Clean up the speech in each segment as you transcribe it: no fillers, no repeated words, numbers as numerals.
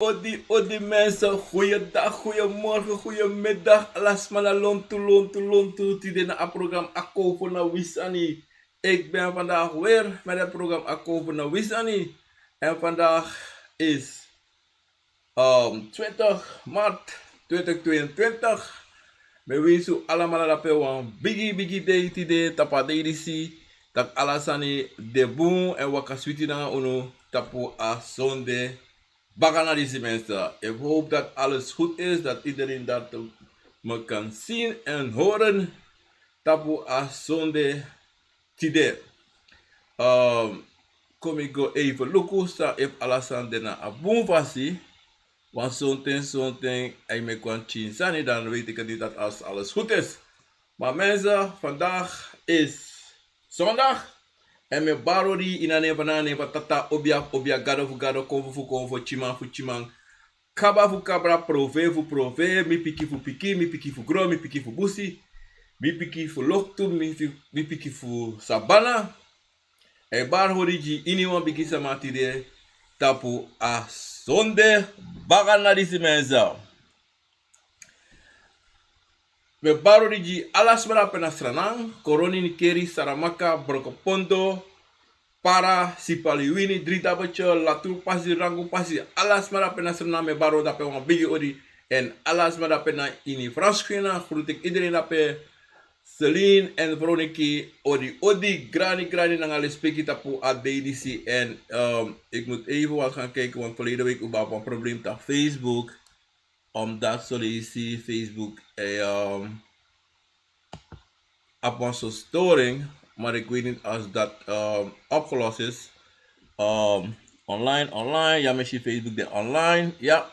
Odi mensen, goeiedag, goeiemorgen, goeiemiddag. Alas mana lontu, tide na het programma Akomfo na Wisani. Ik ben vandaag weer met het programma Akomfo na Wisani. En vandaag is 20 maart 2022. We wensen allemaal dat we een biggie day today, tapa disi, dat Alla Sama de boom en wakaswiti na uno tapu a zonde. Bagana deze mensen. Ik hoop dat alles goed is, dat iedereen dat me kan zien en horen. Tapu a zonde today. Kom ik go even lukken, if Alla Sama de na a boom vasi. Want zo'n en me kan zien sani, dan weet ik niet dat als alles goed is. Maar mensen, vandaag is zondag. En me barori inane banane patata obia gado konfu chimang. Kaba fu kabra prove, mi piki fu piki, mi piki fu gro, mi piki fu busi, mi piki fu loktu, mi piki fu sabana. E barori ji iniwan biki samatide tapu a sonde bagana disi menza. Me barori ji alas mara pena stranang, koroni ni keri saramaka brokopondo, para sipaliwini drita bacho latu pasi rangu pasi alas mara pena stranang me baro dape wan bigi odi en alas mara pena ini franskina groet ik iedereen dape Celine en Veroniki odi grani nangale speki tapu a DDC en ik moet even wat gaan kijken want verleden week op een probleem op Facebook. Omdat sollicitatie Facebook op onze storing, maar ik weet niet als dat opgelost is. Online, ja, misschien Facebook de online, ja,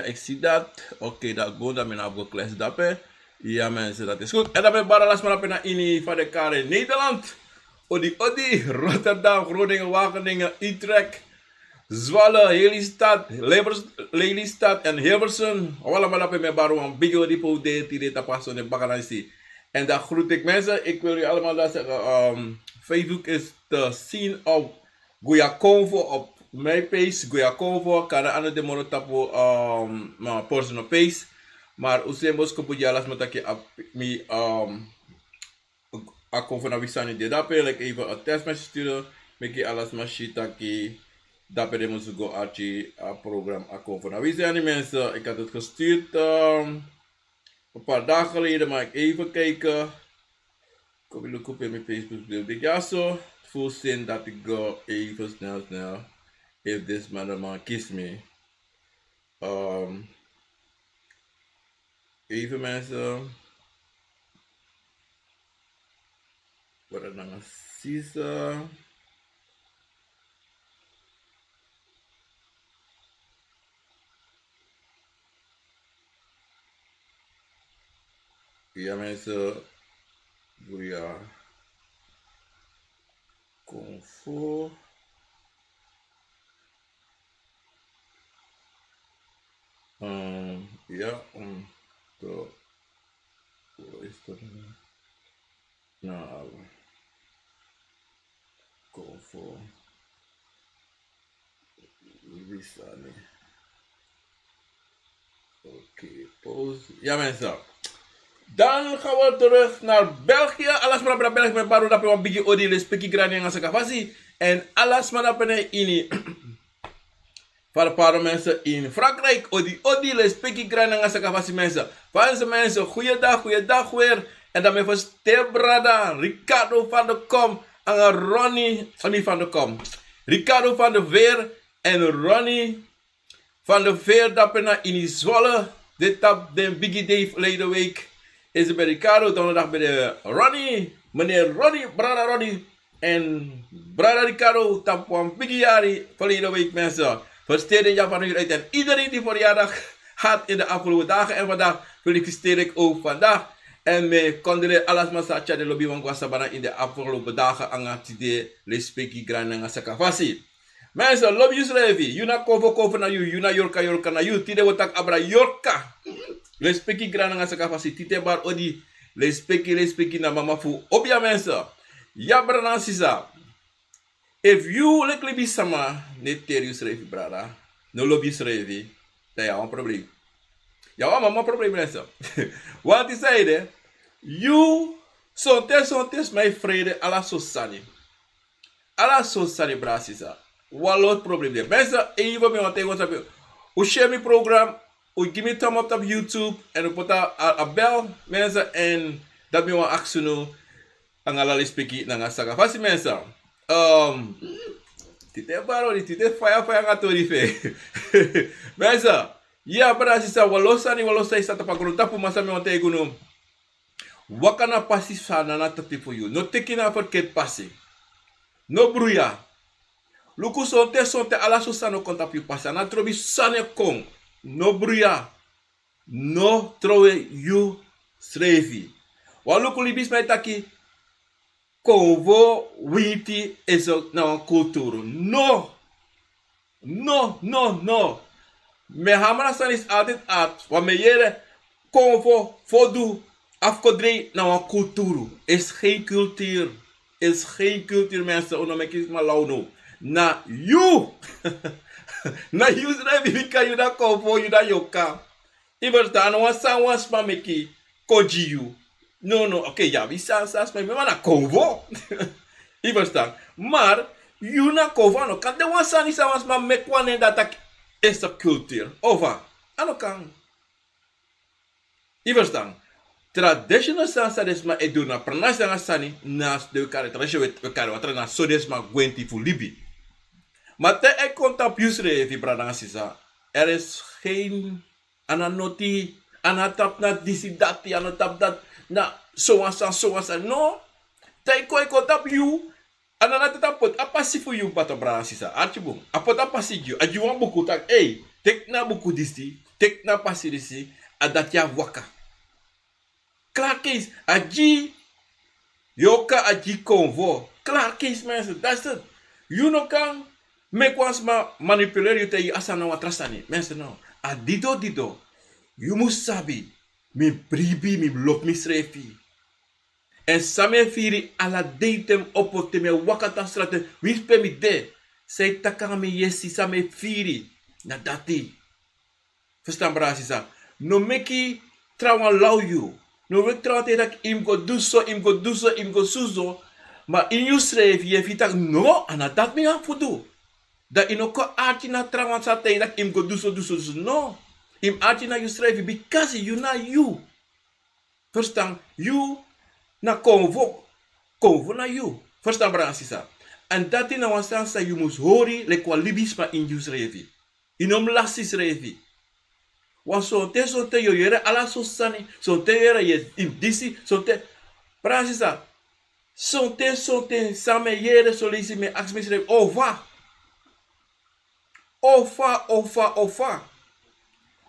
ik zie dat. Oké, dat goed, dat ben ik op klas dappen. Ja mensen, dat is goed. En dan ben ik baralas maar naar in van de kar in Nederland. Odi, Rotterdam, Groningen, Wageningen, Utrecht. Zwolle, Lelystad en Hilversum. Allemaal op mijn baro een big ripo de tide tapas on de bakanasi. En dan groet ik mensen. Ik wil jullie allemaal dat zeggen. Facebook is te zien op Akomfo op mijn page. Akomfo kan aan de mono tapo mijn personal page. Maar usembos ko pujalas mataki op mi Akomfo na wisani de dape like even een testmessage sturen. Meki alles machitaki. Daarbij de moeten go archie programma Akomfo. Nou, wie zijn die mensen? Ik had het gestuurd een paar dagen geleden, maar ik even kijken. Kom je op mijn Facebook beeld. Ja, zo. Full zin dat ik go even snel. If this man kiss me. Even mensen. Wat er dan is. Ja mensen, goeie Akomfo. Ja, hoe is dat nou? Akomfo. Wisani. Oké, pause. Ja mensen. Dan gaan we terug naar België. Alles maar naar België met baro dat we een beetje odi respecti grani aan sakafasi. En alles maar dat we in voor een paar mensen in Frankrijk odi respecti grani aan sakafasi mensen. Van mensen, goeiedag weer. En dan met van Stebrada, Ricardo van de Kom en Ronnie, niet van de Kom. Ricardo van de Veer en Ronnie van de Veer dat we in Zwolle. Dit tap de biggie day verleden week. Is het bij Ricardo, donderdag bij de Ronnie, meneer Ronnie, brada Ronnie en brada Ricardo, tapuan biggiari verleden week mensen. Versteden ja van u uit en iedereen die verjaardag had in de afgelopen dagen en vandaag feliciteer ik ook vandaag. En me kondere alas masacha de lobby van Guasabana in de afgelopen dagen angatide lespeki grananga sakafasi. Mensen, lobby Yuslevi, yuna kovo na you, yuna Yorka na you, tide wotak abra Yorka. Respecti grana nga sakafasi tite bar odi respecti na mama fu obia mensen. Ja brana sisa. If you like be sama, net ter you srevi, brada. No lobby srevi. Dan ja, een probleem. Ja, maar een probleem is dat. Want die zei, you, sontes, mijn vrede, alla so sani. Alla so sani, brasisa. Wat probleem is. Mensen, even me wat tegen ons. U share mijn program, u give me thumb up op YouTube, en u put a bel, mensen, en dat me wat actie nu, en alla speki, en saga. Fasi mensen, tite baro, tite fire gatori fe. Mensen, ja, brasisa, walosa isa tapagruta, masa me wat tegen nu. Wakana pasi sana na tati for you. No taking a forget passing. No bruya. Luku sonte ala so sano konta pi pasa. Na trobi sane kong. No bruya. No trowe you srevi. Waluku libis mai taki. Konvo winti eso na kulturu. No. Me hamara san is altijd at. Wa me yere konvo fodu. Afkodrei na een cultuur. Is geen cultuur. Is geen cultuur, mensen. Onomekis maar launo. Na you. Na you zrevi vika you da Akomfo, you da Yorka. Iberta no one san was mameki koji you. No. Okay, ja, wie san sas me na Akomfo. Iberta. Maar you na Akomfo no kan de one san is was mamek one dat is een cultuur. Over. Ano kan. Iberta. Traditional sansa desma edu na pranasa sani nas de kare traditional we kare watra na so desma gwenti fu libi. Maar te konta piusre vi pranasa sisa. Is geen ananoti anatap na disi dati anatap dat na so asa no. Te konta piu ananata pot apasi fu you pato pranasa sisa. Archibum apot apasi you ajuan buku tak tek na buku disi tek na pasi disi adatia waka. Klaar kees, aji Yorka aji Akomfo. Klaar kees mensen, that's it. You no kan make ons ma manipuleer you te je asana watrasani. Mensen no. Adido. You must sabi. Mi bribi, mi blok mi srefi. En same firi ala datem opote me wakata strate. Wispe mi de. Say takanga mi yesi same firi. Na dati. Verstaan brasisa. No meki trawan lau you. No we trate dat im go do so, im go suzo. Maar in you schrijf je vitak no, en dat me aan voedu. Dat in ook aartje na trouwens dat im go do so. No. Im aartje na you schrijf because you na you. Verstaan, you na Akomfo na you. Verstaan brasisa. En dat in een sansa you must hori le kwa libisma in you schrijf. In lassi schrijf. Want sonte yo yere ala so sani, sonte yere ye disi, sonte brasisa. Sonte same yere solisi me axmisre ova.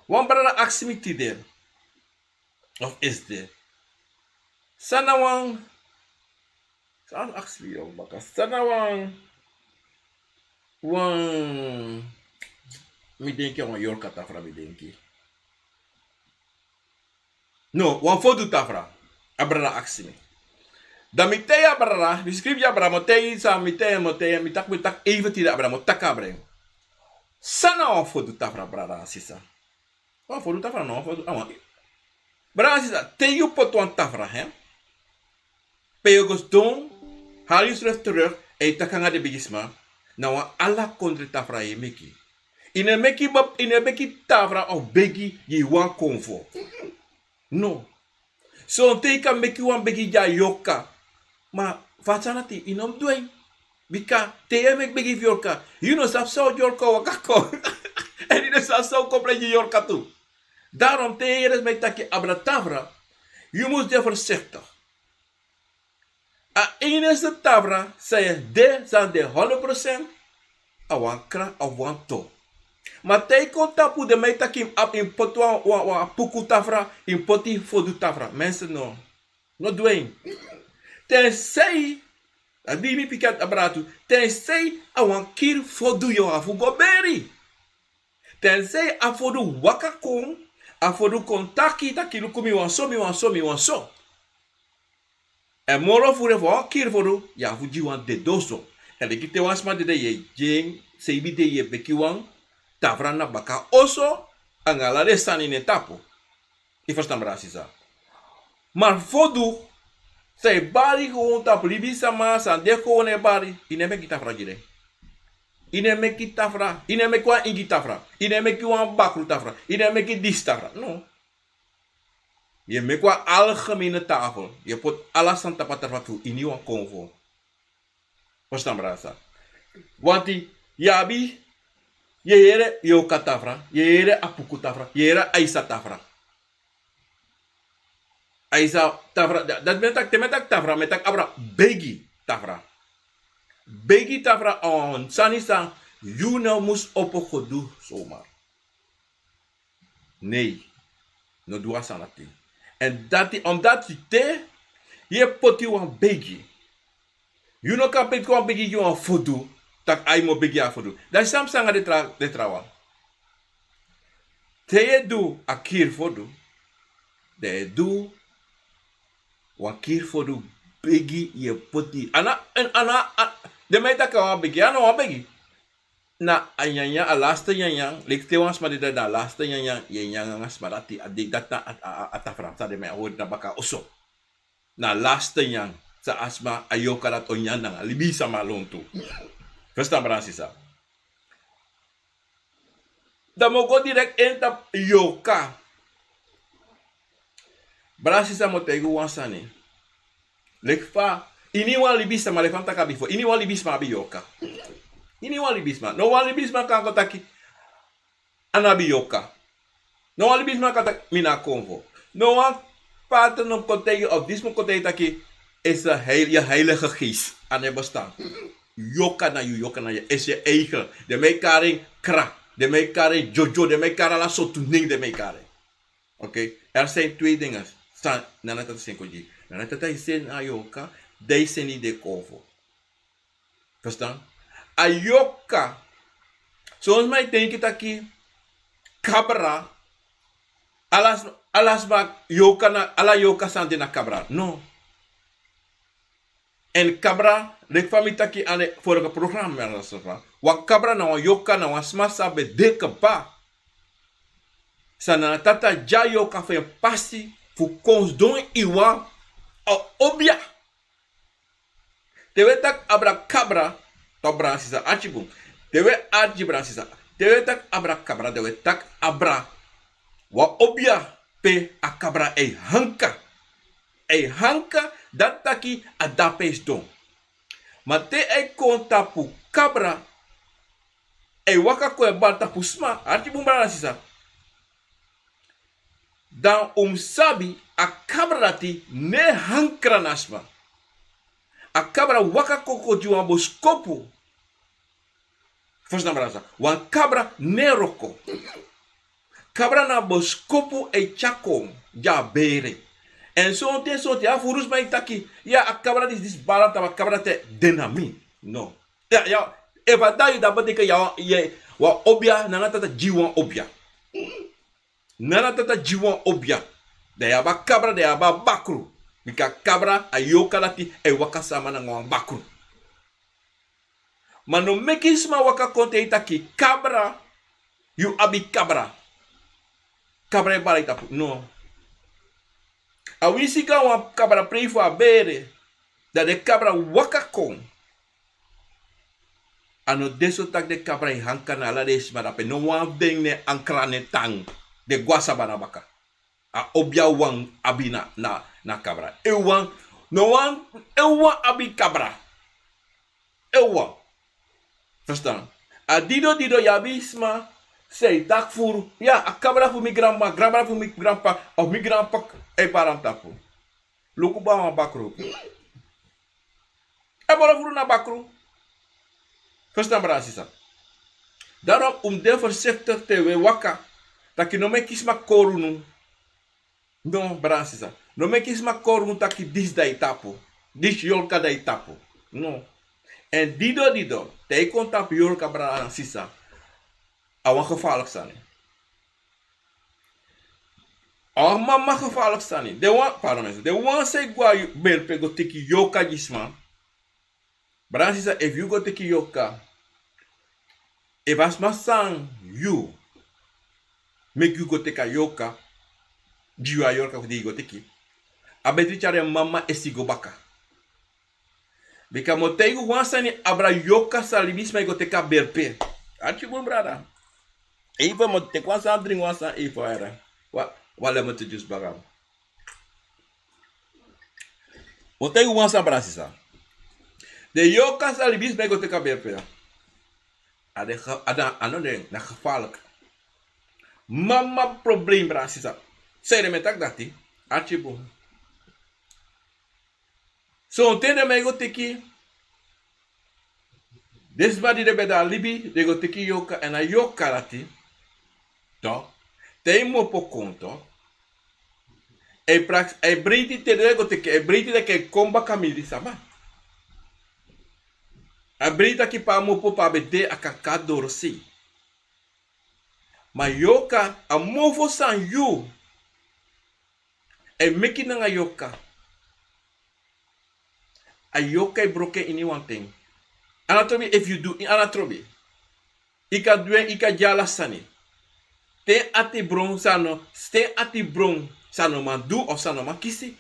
Wan brada aximiti der. Of is there? Sana wang. Saan axmi yo baka. Sana wang. Mi denki on Yorka tafra mi denki. No, wan fodu tafra. Abrara aximi. Da mitei abrara, we script ya abra motei sa mitei mitak even tida abra motak abreng. Sana wan fodu tafra brada sisa. Wan fodu tafra no, fodu awan. Brada sisa, te you pot wan tafra hè. Peogos don, haal je terug, e takanga de bigisma. Na wan alla kondre tafra ye meki. In een meki tafra of begi je wan Akomfo. No. So teka meki wan begi ja Yorka. Maar vatanati inom doing. Bika te mek begi Yorka. You know sap so Yorka wakako. En you know so komple Yorka toe. Daarom te eres met taki abra tafra. You must de voorzichtig. A enige tafra zei de zijn de 100% awan kra awan to. Maar tei kontapu de mij takim ap in potwa wa puku tafra in poti fodu tafra. Mensen no. No doen. Tenzij, dat die mi pikat abratu. Tenzij awan kir fodu yo afu go beri. Tenzij afodu waka kom, afodu kontaki takilu kumi wan so. En moro fure voor kir fodu ya fuji wan de doso. En de kite wan sma de ye jing sabi de ye beki wang tafra na baka oso angala de sani ne tapo. I verstaan brasisa. Maar fodu say bari gewoon tapo libi sama san de gewoon e bari ineme kita fra jide. Ineme kita fra, ineme kwa ingi tafra, ineme ki wan bakru tafra, ineme ki dis tafra. No. Je me kwa algemene tafel. Je pot alla santa patarfatu ini wan Akomfo. Verstaan brasa. Wanti yabi yere Yorka tafra, yere apuku tafra, yere aisa tafra. Aisa tafra, dat metak temetak tafra, metak abra begi tafra. Begi tafra on sani sang, you nou mus opogodu zomaar. Nee, no doa sanati. En dati, omdat je poti wan begi. You no kan peti wan begi you wan fodu, tak ai mo begi a fodu. Dat is sam sanga de trawa. Te do a kir fodu, de do wan kir fodu begi je poti. Ana, de meita ka wan begi, ana wan begi. Na anyanya a laste nyanya, lik te wan smadi da laste nyanya, ye nyanga smarati adik data atafra sa de me awod na baka oso. Na laste nyang sa asma ayoka dat onyan na libi sama lontu. Verstaan brasisa. Dan mo go direct entap Yorka. Brasisa mo tego wan sani. Lek fa ini wan libi sama le fam taka before. Ini wan libi sama bi Yorka. Ini wali bisma. No wali bisma kan kotaki anabi Yorka. No wali bisma kan mina Akomfo. No wan pater no kotegi of dismo kotegi taki is je heilige geest aan het bestaan. Yorka na je is je eigen. De meekaring kra. De meekaring jojo. De meekaring la sotu ning de meekaring. Oké. Er zijn twee dingen. Nana tata sen koji. Nana tata isen a Yorka. Dei seni de Akomfo. Verstaan? Ayoka. Zoals mij denk ik dat ik cabra. Alas bak Yorka na ala Yorka sante na cabra. No. En cabra lek fami taki ane vorige programma na sofa. Wa cabra na wa Yorka na wa smasa be deke ba. Sana tata ja Yorka fe pasi fu kons don iwa obia. Te wetak abra cabra. To bransisa achibum. Dewe arji bransisa. Dewe tak abra kabra. Dewe tak abra. Wa obia pe a kabra e hanka. E hanka dat taki a dapes don. Ma te e kontapu kabra. E waka ko e balta pusma. Achibum bransisa. Dan sabi a kabra ti ne hankra nasma. A cabra waka koko di wan boskopu. Verstaan brasa. Wan cabra neroko. Cabra na boskopu e chakom. Ja bere. En so te a furus mai taki. Ja a cabra dis balanta wa cabra te denami. No. Ja eva dayu da bateke ya wa obia nana tata jiwan obia. Nana tata jiwan obia. Da ya ba cabra da ya ba bakru. Mika cabra ayoka lati e waka sama na ngwang bakru. Mano mekisma waka konte itaki cabra you abi cabra. Cabra e bala itapu. No. Awisika wan cabra preifo a bere. Da de cabra waka kon. Ano deso tak de cabra i hanka na ala des madape. No wan deng ne ankra ne tang. De guasa banabaka. A obia wang abina na cabra. Ewan, no wan, ewan abi cabra. Ewan. Verstaan? A dido yabisma, sei tak furu. Ja, a cabra fu mi grandma, grandma fu mi grandpa, of mi grandpa e param tapu. Luku ba wan bakru. E bola furu na bakru. Verstaan brasisa. Daarom de voorzichtig te we waka. Dat je no me kisma korunu. No, brasisa. No me kisma korunu taki dis da itapo. Dis Yorka da itapo. No. En dido. Te kontap Yorka brasisa. Awan gevaarlijk zijn. Awan mama gevaarlijk zijn. De wan, pardon mensen. De wan se gwa bel pego tiki Yorka gisma. Brasisa, if you go take Yorka, if as my son you make you go take a Yorka, you are Yorka for go take it. Abeti chare mama esigo baka. Bika moteigo wansani abra Yorka salibis me go take a berpe. Achi bun brada. Even mo te kwansa drink wansa e for era. Wale mo te just bagam. Mo te wansa brasisa. De Yorka salibis me go te kaberpe. Ada anode na gevaarlijk. Mama probleem brasisa. Sei de metak dati. Achibu. So tende me go teki. Desbadi de beda libi de go teki Yorka en a Yorka dati. To. Te mo po conto. E briti te de go teki. E briti de ke komba kamili sama. A brita ki pa mo po pa bede a kakadoro si. Ma Yorka a mofo san you. E meki nanga Yorka. A Yorka e broke ini one thing. Anatomy if you do in anatomy. Ika duen ika jala sani. Te ati bron sano. Ste ati bron sano man du of sano man kisi.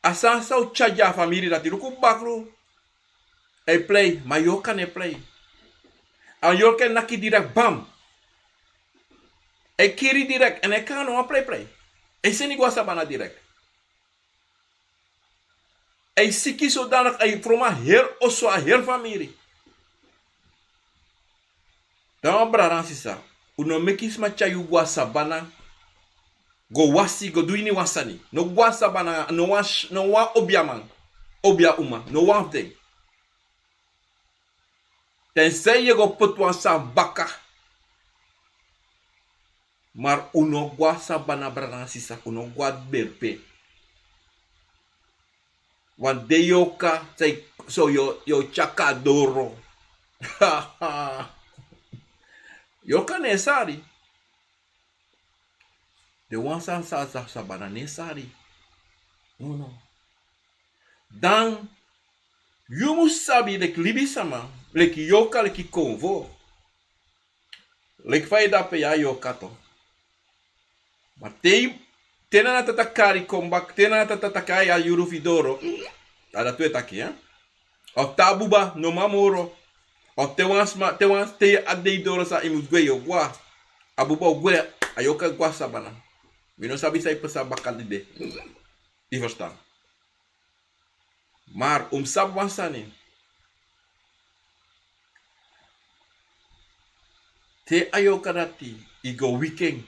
Asan sa u chaja family dati ruku bakru. E play. Ma Yorka ne play. A Yorka naki direct bam. E kiri direct. En e kano a play. E seni gwa sabana direct. E siki zodanig e from a her oso a her family. Dan braran sisa. Uno mekis ma chayu gwa sabana. Go wasi go duini wasani. No gwa sabana no wa obiaman. Obia uma. No one thing. Tenzij je go put wan sa baka. Maar uno gwa sabana braran sisa. Uno gwa berpe. Want de Yorka say so yo chakadoro. Yorka nesari. De wan sa sabana nesari. No. Dan you must sabi lek libi sama, lek Yorka lek Akomfo. Lek faida pe ya Yorka to. Maar tena na tatakari kombak, tena na tatakai a yurufidoro. Ada tu etaki, hein? Of tabuba no mamoro. Of te wans te adeidoro sa imusgwe yo gwa. Abuba gwe ayoka gwa sabana. Mino sabi sa ipesa bakal de. I verstaan. Maar sab wansani. Te ayoka dati igo weekend.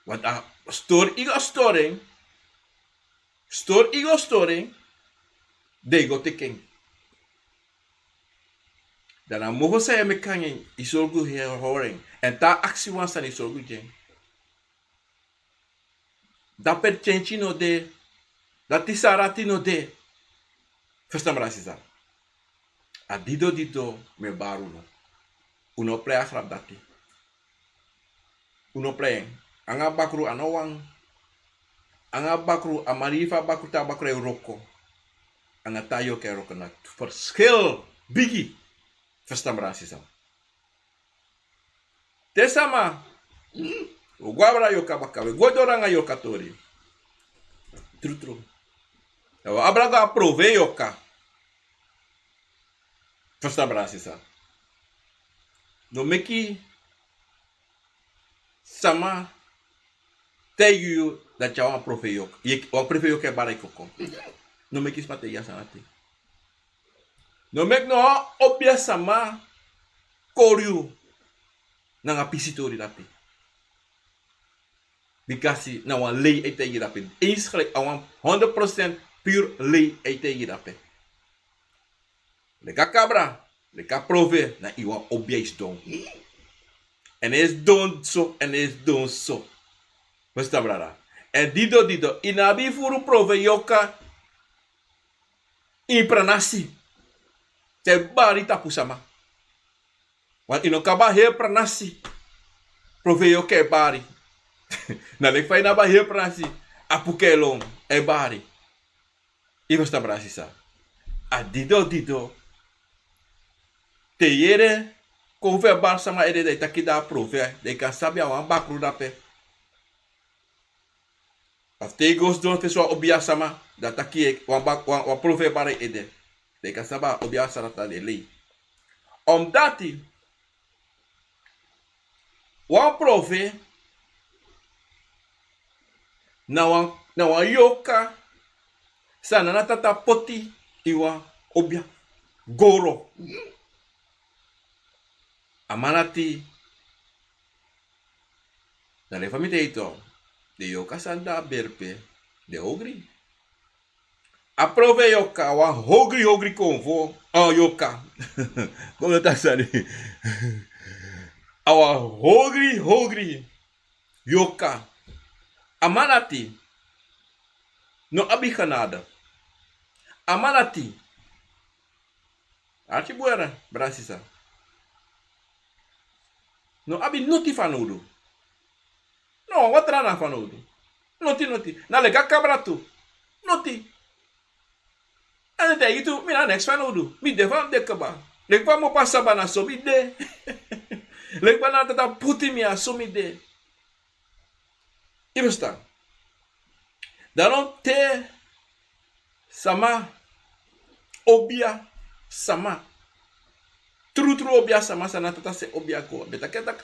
Want a store igo storing, de go teken. Dan a moho sa me kangen isorgu horing. En ta actie wansan isorgu jeng. Daper chenchi no de. Dati sarati no de. Verstaan rasisa. A dido me baru no. Uno play a grap dati. Uno playing. Anga bakru anowang. Anga bakru amarifa bakru ta bakru roko. Anga tayo ke roko na. Verschil bigi. Verstaan rasisa. Tesama. Guabra Yorka bakawe. Godoranga Yorka tori. True. Abraga aprove Yorka. Verstaan rasisa. No meki sama tell you that you want aprove Yorka. Wan aprove Yorka e barai koko. No meki smate ya sanati. No mek no obia sama koryu nanga pisitori dati. Bikasi na wan lei ete yi dape. Eens gelijk awan 100% puur lei ete yi dape. Leka cabra, leka prove na iwan obia is don. En is don so, en is don so. Besta brada. En dido, inabi furu prove Yorka impranasi. Te bari tapu sama. Want ino kaba he pranasi. Prove Yorka e bari. Na lek fai na ba he pranasi. Apukelong e bari. Ivo sta brasisa. A dido. Te yere. Konve bar sama ede de takida prove. De kan sabi a wan bakru dape. Of te gos don te so obia sama. Da taki wan prove bare ede. De kan saba obia sarata de lei. Dati. Wan prove. Na wan Yorka. Sana na tata poti. Iwa obia. Goro. Amanati. Na le famite ito. De Yorka sanda berpe. De ogri. Aprove Yorka. Wa hogri konvo. Oh Yorka. Como tá sani? Awa hogri. Yorka. Amanati. No abi nada. Amanati. Arti buera. Brasisa. No abi noti fanudo. No, watrana fanudo. Noti. Na lega cabrato. Noti. En de itu mina next fanudo. Mi devan de kaba. Lekwa mo pasaba na so mi de. Lekwa na tata puti mi a so mi de. Ibusta. Danon te sama obia sama. True obia sama sana tata se obia ko. Betaketak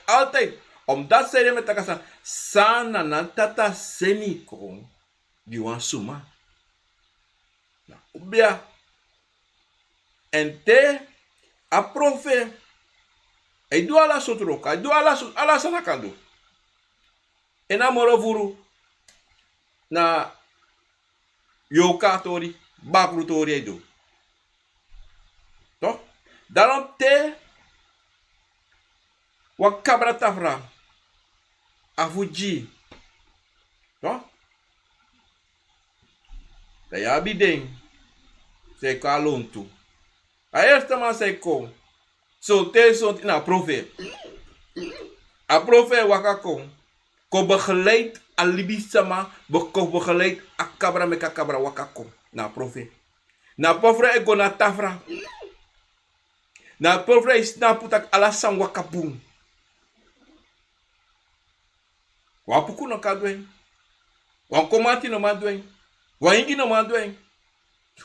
altijd. Omdat ze met takasa sana na tata seni ko. Biwan suma. Na obia. En te aprofe. E do ala sotroka. Do ala sana kando. Enamoro vuru. Na Yorka tori. Bakru tori edo. Toch? Daarom te wa cabra tafra afuji. Toch? Da ya bideng. Se ka lontu. A eerste man se ko. So te so na profe. A profe wakako. Ko begeleid alibi sama. Ko begeleid a cabra me ka cabra wakako. Na profe. Na pofre ego na tafra. Na pofre is na putak Alla Sama wakabung. Wapuku no kadwen. Wan komati no madwen. Wan ingi no madwen.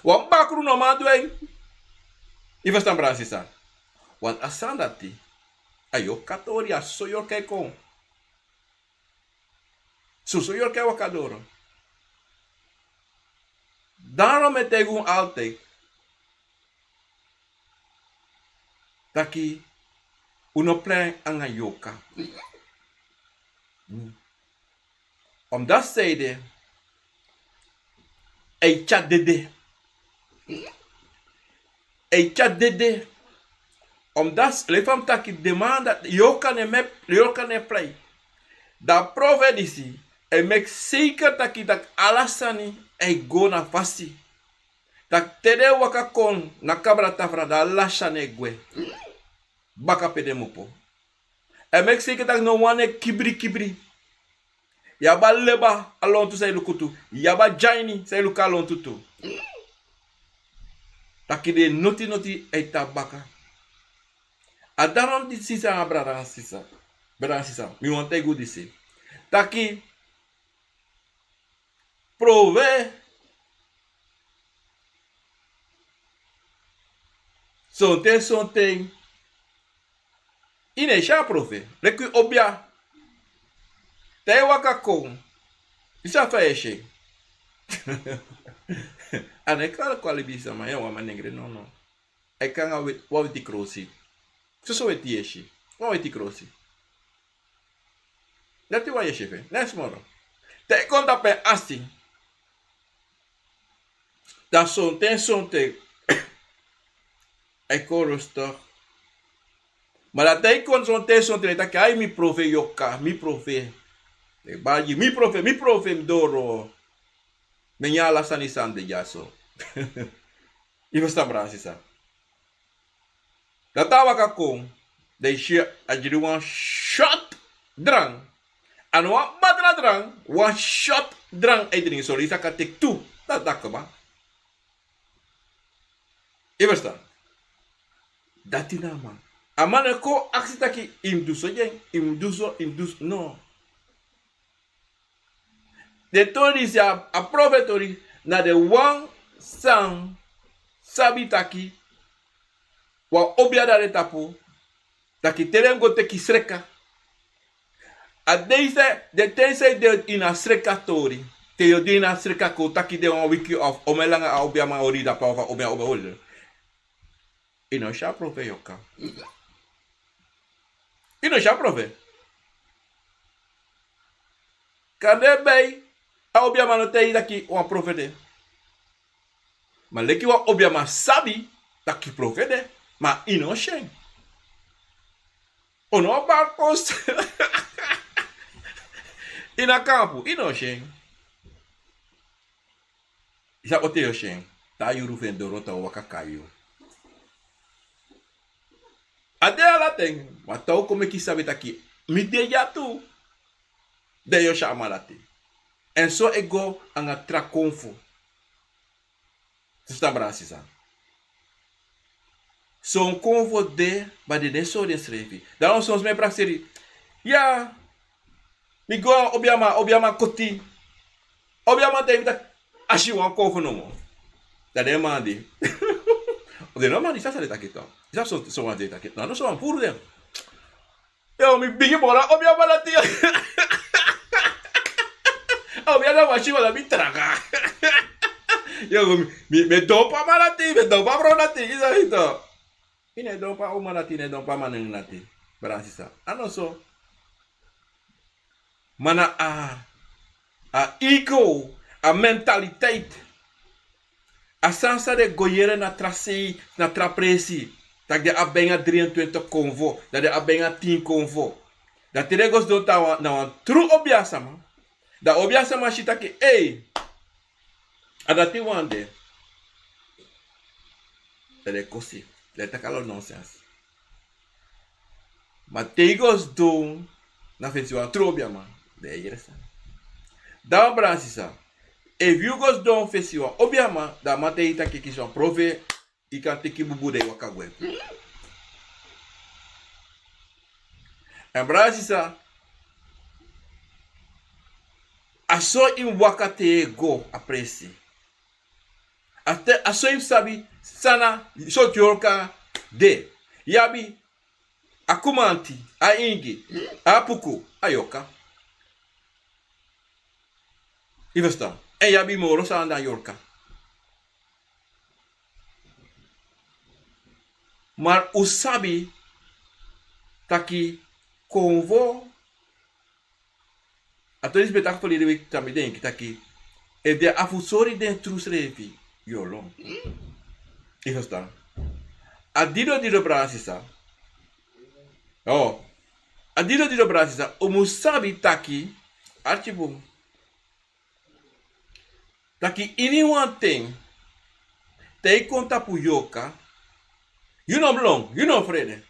Wan bakru no madwen. Iva stan brasisa. Wan asandati. Ayo katori aso yorke kon. So yorke wakadoro. Daarom met tegun altijd. Taki uno plan anga Yorka. Omdat zeide ei chat dede. Ei chat dede. Omdat le fam taki demanda Yorka ne play. Da prove disi e mek zeker taki tak alasani ei go na fasi. Tak tede waka kon na kabra tafra da lashane gwe. Baka pede mupo. E mek zeker tak no wane kibri. Yaba leba alon tu say lukutu. Yaba jaini say luka alon tutu. Takide noti eta baka. Adaron di sisa abraran sisa. Braran sisa. Mi wante go disi. Taki prove sonte ine sha profe. Leku obia. Te waka kon. Isa fa eshe. Ane kala kwali bisa ma ya wama negre no. E kanga wa witi krosi. So weti eshe. Wa witi krosi. Dati wa eshe fe. Next moro. Te konta pe asti. Da sonte. E korosto. Maar dat hij kon zo'n test dat hij mi profe Yorka, mi profe. Baji mi profe doro. Menyala sani sande jaso. Ivo sta brasisa. Dat tawa ka kon. De shit ajiri one shot drang. En wat batra drang, one shot drang uitdring. Sorry, isa ka tek two. Dat dakaba. Je verstaan? Dati nama. Amane ko aksi taki im duso jeng, im duso, no. De tori is a profetori na de wang sang sabi taki wa obiada de tapu taki terengo teki sreka. A deze de tense de ina sreka tori. Te yo de ina sreka ko taki de wan wiki of omelanga a obiama ori da pa of obia obe. Ino sha profe Yorka. Ino sha profe. Kade bay a obiama no te taki wan profete. Ma leki wa obiama sabi taki profete. Ma ino shen. Ono barcos. Ina campo, ino shen. Isa ote yo shen. Ta yuru fen dorota wakakayo. Ade ala ten, watau kome ki sabi taki, mi de ya tu, de yo sha amalati. En so ego anga tra Akomfo. Tusta brasisa. So un Akomfo de, ba de so de srevi. Daarom soms me praxeri, ja, mi go obiama koti. Obiama te invita, ashi wan Akomfo no mo. Da de mandi. De no mandi, sa de takito. Isa so wan de takito. No so wan puro dem. Yo, mi bigi bola, obiama la tia. Obiama wa shi wala mi traga. Yo, me dopa malati, me dopa bronati, isa hito. Ine dopa umanati, ne dopa manenati. Brasisa. Ano so. Mana a ego, a mentaliteit. A sansa de goyere na tracei, na trapresi. Dat de abenga 23 convo, dat de abenga 10 convo. Dat de regos do ta na wan true obiasama. Da obiasama shitake, hey. Adati wande. Dat de kosi. Dat de kalo nonsense. Maar tegos do na fesi wan true obiama. De yere sa. Da brasisa. If you guys don't face you, obiama, da mate ita kiki son prove, ika teki bubu de wakagwe. En brasisa, aso in wakate go apresi. Aso in sabi, sana, so Yorka de. Yabi, akumanti, a ingi, a puku, a Yorka. Je verstaan? En yabi moro sa anda Yorka. Maar usabi taki konvo atonis betak foli de week tami denk taki e de afusori den trusrevi yolo. Je verstaan? Adido brasisa. Oh. Adido brasisa. Umusabi taki archibum. Taki ini one thing, te conta pu Yorka, you know long, you know frede.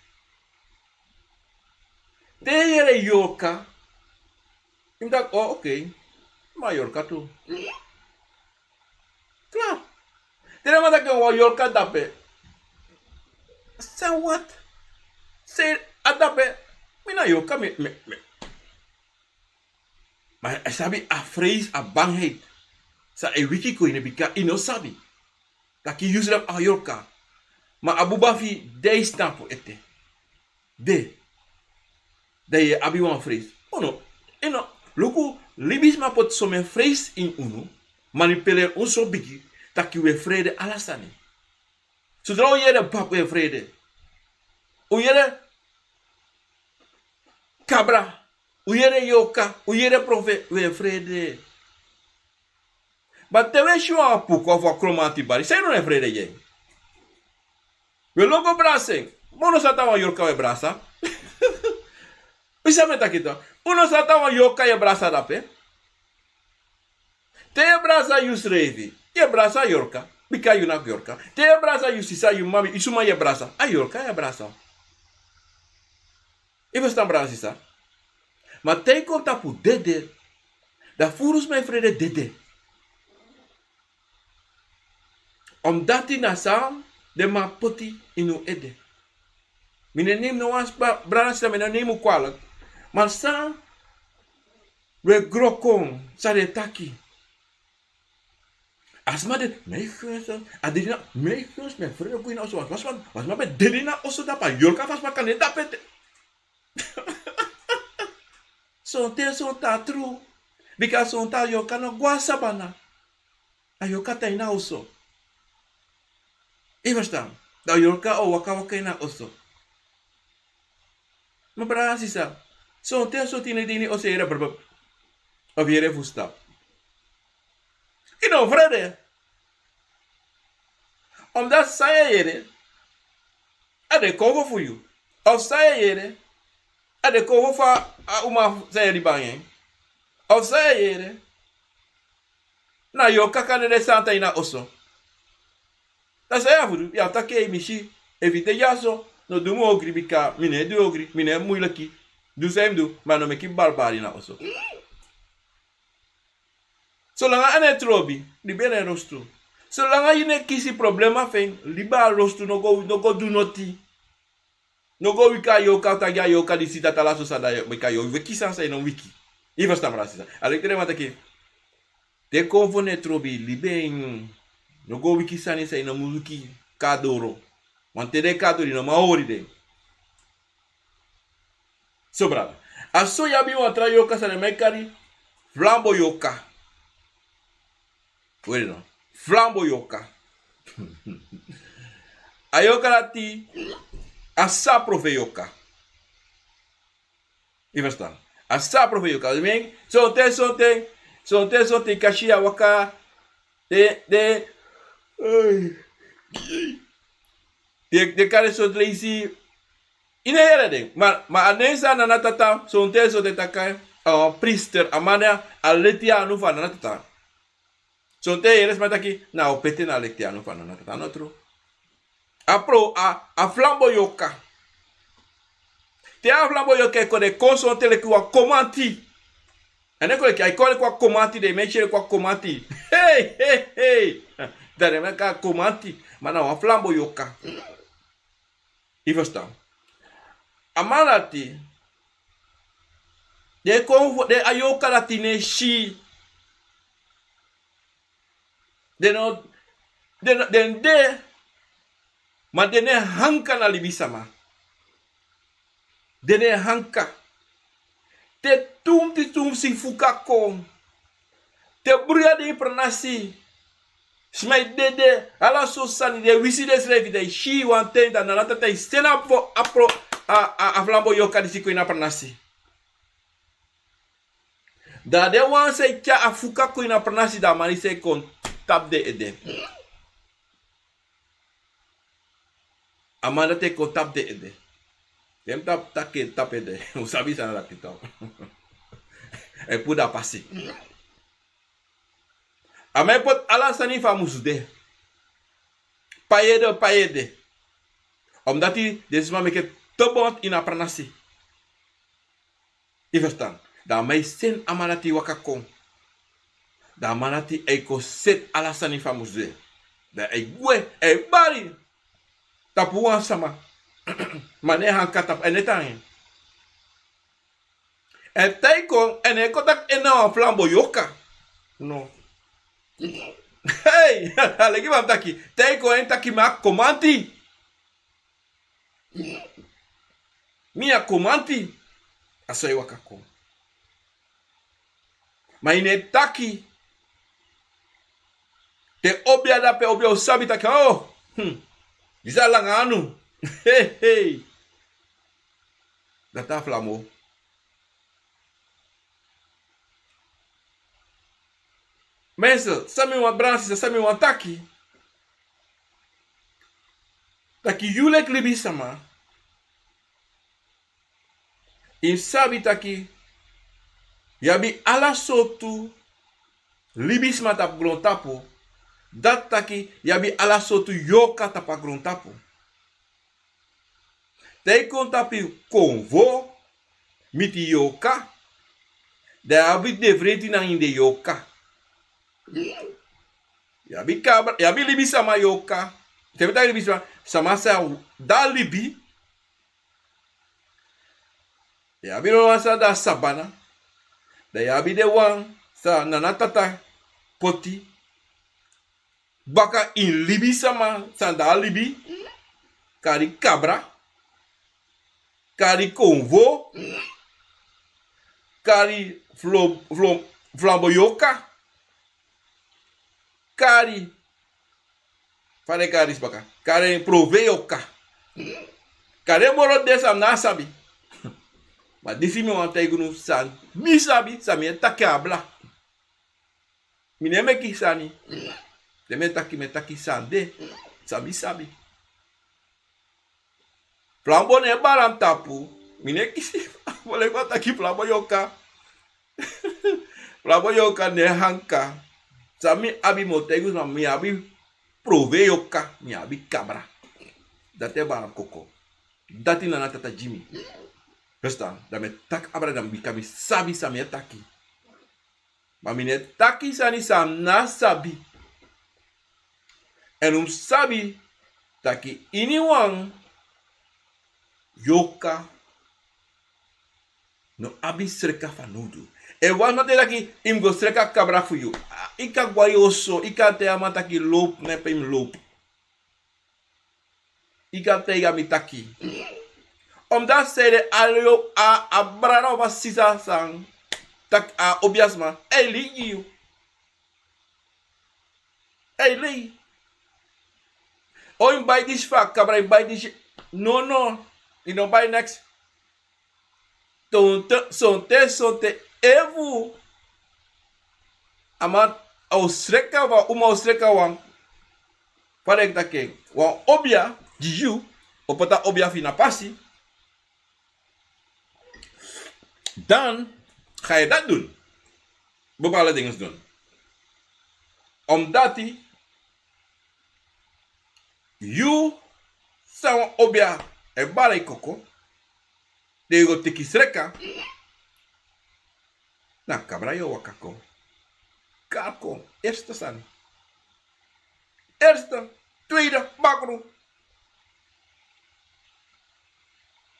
Te yere Yorka, im tak, oh okay, ma Yorka tu. Klaar. Te nama tak wa Yorka dape. Say what? Say adape, mina Yorka me. Maar sabi a vrees, a bangheid. Sa e wiki ko ine bika ino sabi. Taki use rap a Yorka. Ma abubafi de stampo ete. De ye abi wan phrase. Oh no. Eno. Luku libis ma pot some phrase in uno. Manipuleer un so bigi. Taki we frede alla sani. Zodra o yere pap we frede. O yere cabra. O yere Yorka. O yere profe we frede. But te we shua a puko of a kromati bari. Say no frede ye. We logo braseng. Mono sata wa Yorka we brasa. Bisa meta kita. Uno sata wa Yorka ye brasa dape. Te ye brasa yusrevi. Ye brasa Yorka. Bika yunak Yorka. Te ye brasa yusisa yu mami. Isuma ye brasa. A Yorka ye brasa. Ibe stan brasisa. Ma te konta pu dede. Da furus mijn vrede dede. Om dati na sam, de ma poti inu ede. Mine neem no was brana sa mine neem kwalak. Maar sa we grokon sa de taki. As ma de meegunst, adina meegunst me frede kuina oso was ma be dedina oso dapa Yorka was ma kan dapet. So te so ta true. Because on ta Yorka no guasabana. A Yorka ta ina oso. Iverstaan. Da Yorka o waka ina oso. Ma brana sisa. So te so tine dini oso yere berbeb. Of yere fusta. Ino frede. Omdat saya yere. Ade cover for you. Of saya yere. Ade cover for uma saya di bangen. Of saya yere. Na Yorka kan de santa ina oso. Dat is even, ja, dat kei mishi. Evite jaso, no doe me ogri bika, mine du ogri, mine moeilijkie. Doe ze hem doe, maar no meki barbari na oso. Zolang ane trobi, di bene rostu. Zolang je ne kisi problema fen, liba rostu no go do noti. No go wika Yorka tagia Yorka di sita talaso sada wika yo, wiki sansa no wiki. Iva sta marasisa. Alektere mataki. Te Akomfo ne trobi, libe in no go wiki sani say no wiki kadoro. Want te de kadori no maori de. So brother. Aso yabi watra Yorka sa ne mekari flambo Yorka. Wait no. Flambo Yorka. Ayoka lati asa profe Yorka. Je verstaan? Asa profe Yorka. So te kashia waka de kare so lazy ine yere ding. Maar anesa na natata so te takai priester amana aletia anu fa na natata. So te yere smataki na opete na aletia anu fa na natata no tro. Apro a flambo Yorka. Te a flambo Yorka ko de consonte le kwa komanti. En ik wil kijken qua komati de mensen qua komati. Hey. Daar hebben we komati, maar nou een flambo Yorka. Je verstaan? Amanati. De Akomfo de ayoka latine shi. De maar de ne hanka na libisama. De ne hanka. Te tum si fuka kom. Te bruya de pranasi. Smai dede ala so sani de wisi de srevi de shi wan tenta na nata te stena po apro a flambo Yorka di siko ina pranasi. Da de wan se kya a fuka ko ina pranasi da mani se kon tap de ede. Amanda te kon tap de ede. Dem tap ede. Sabi sana la kita. E puda pasi. Amai pot ala sani famus de. Payede. Omdat hij deze man meke te bond in apranasi. Je verstaan? Da mai sen amanati wakakon. Da amanati eko set ala sani famus de. Da egwe bari. Tapuan sama. Mane hankatap enetang. En taikon en ekotak ena flambo Yorka. No. Hey, lagi mam taki. Taiko en taki ma komanti. Mia komanti. Asoy wakako. Ma ine taki. Te obia da pe obia sabi taki. Oh. Isa lang anu. Hey. Data flamo. Mensen, sami wan bransi, sami wan taki. Taki yulek libi sama. In sabi taki. Yabi ala sotu. Libis ma tap grondtapo. Dat taki yabi ala sotu Yorka tapa grondtapo. Tei kontapi konvo. Miti Yorka. Da yabi devreti na inde Yorka. Yabi libi sama Yorka. Te beta libi sama sama sa da libi. Ya bi no sa da sabana. Da ya bi de wang sa nanatata poti. Baka in libi sama sa da libi. Kari cabra. Kari convo. Kari flambo Yorka. Kari fare kari baka. Kari prove Yorka. Kari moro desa na sabi. Ma disi mi wan taigunu san. Mi sabi sa mi taki abla. Mi ne meki sani. De me taki san de. Sa mi sabi. Flambo ne baram tapu. Mi ne kisi. Boleh ko taki flambo Yorka. Flambo Yorka ne hanka. Sa mi abi mo taigunu mi abi prove Yorka. Mi abi cabra. Dati baram koko. Dati nana tata Jimmy. Verstaan, dat met tak abra dan bikami sabi sa me taki. Maar mine taki sani sam na sabi. En sabi taki ini wang Yorka no abi sreka fanudu. E wan mate taki im go sreka cabra for you. Ika guayoso, ika te amata ki loop nepe im loop. Ika te mi taki. Omdat zij de alio a brano was sisa sang tak a obiasma eli you eli oin buy this fak kabra buy this no you know buy next sonte evu ama ausreka wa uma ausreka wan parek take wan obia jiu opata obia fina pasi. Dan ga je dat doen. Bepaalde dingen doen. Omdat you sama obia e bare koko. De go tiki sreka. Na cabra yo wakako. Kako. Eerste sani. Eerste. Tweede. Bakro.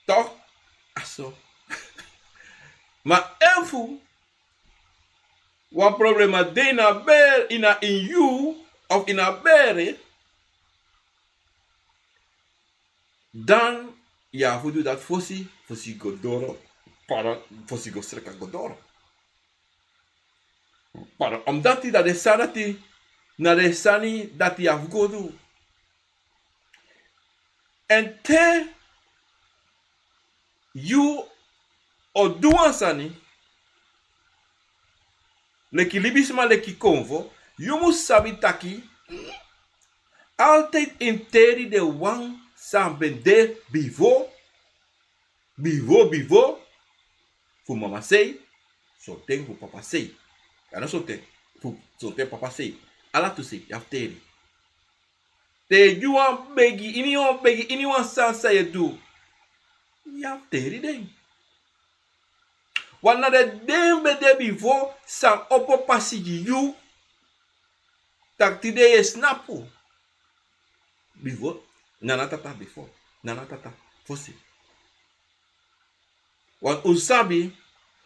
Toch? Aso. Maar even, wat problema de na ber ina in you of ina bere, dan ja, hoe doe dat fusi godoro, para fusi go streka godoro. Para omdat die dat de sanati na de sani dat die afgodu. En te you o duan sani leki libisma leki Akomfo, you must sabi taki altijd interi de wang san bende bivo fu mama sei so ting fu papa sei kana so ting fu so te papa sei ala tu sei yafteri te juan begi ini wan san say do yafteri ding. Wanneer de dembe de bivo san opo pasigi you tak tide ye snapu bivo nanatata before nanatata fusi wan usabi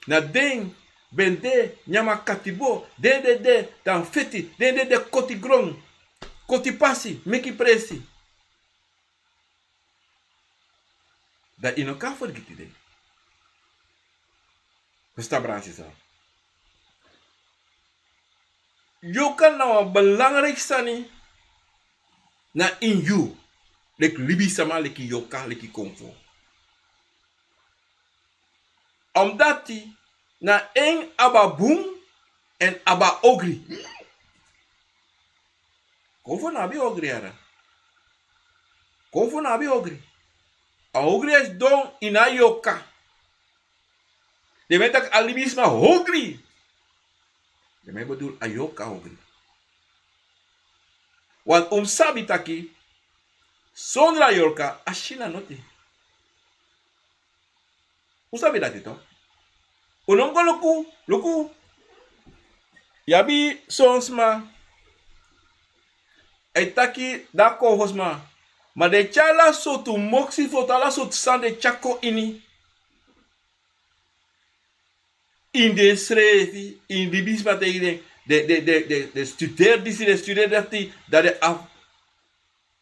na ding bende nyama katibo de dan feti de koti grong koti pasi meki presi dat in elkaar vergeten. Besta berhasil. Yorka nou belangrijk sani na in you. Lek libi sama leki Yorka leki Akomfo. Omdat na eng aba boom en aba ogri. Akomfo na bi ogri ara. Akomfo na bi ogri. A ogri is don ina Yorka. De metak alibisma hungry. De me bedoel a Yorka hungry. Want sabi taki zonder Yorka ashina noti. Sabi dat ito? Unom ko luku. Yabi sonsma E taki da kohosma. Maar de chala so tu moksi foto ala so san de chako ini. In de schreef, in de bisma tegen de studeer disi, de studeer dati, dat de af.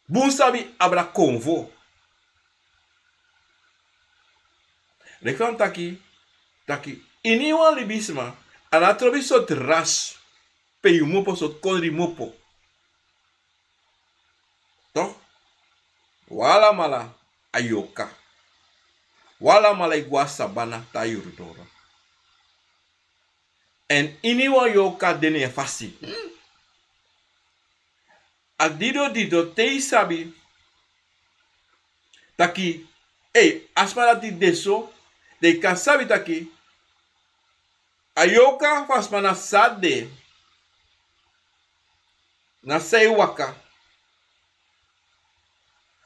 Boon sabi abra Akomfo. Reklam taki, ini wan li bisma, ana trobi sot ras, pe yu mopo sot kodri mopo. Toch? Wala mala a Yorka. Wala mala igwa sabana ta yurudoro. En iniwa Yorka dene fasi. Dido te sabi. Taki, asmana ti deso, de kan sabi taki. A Yorka fasmana sade. Na sei waka.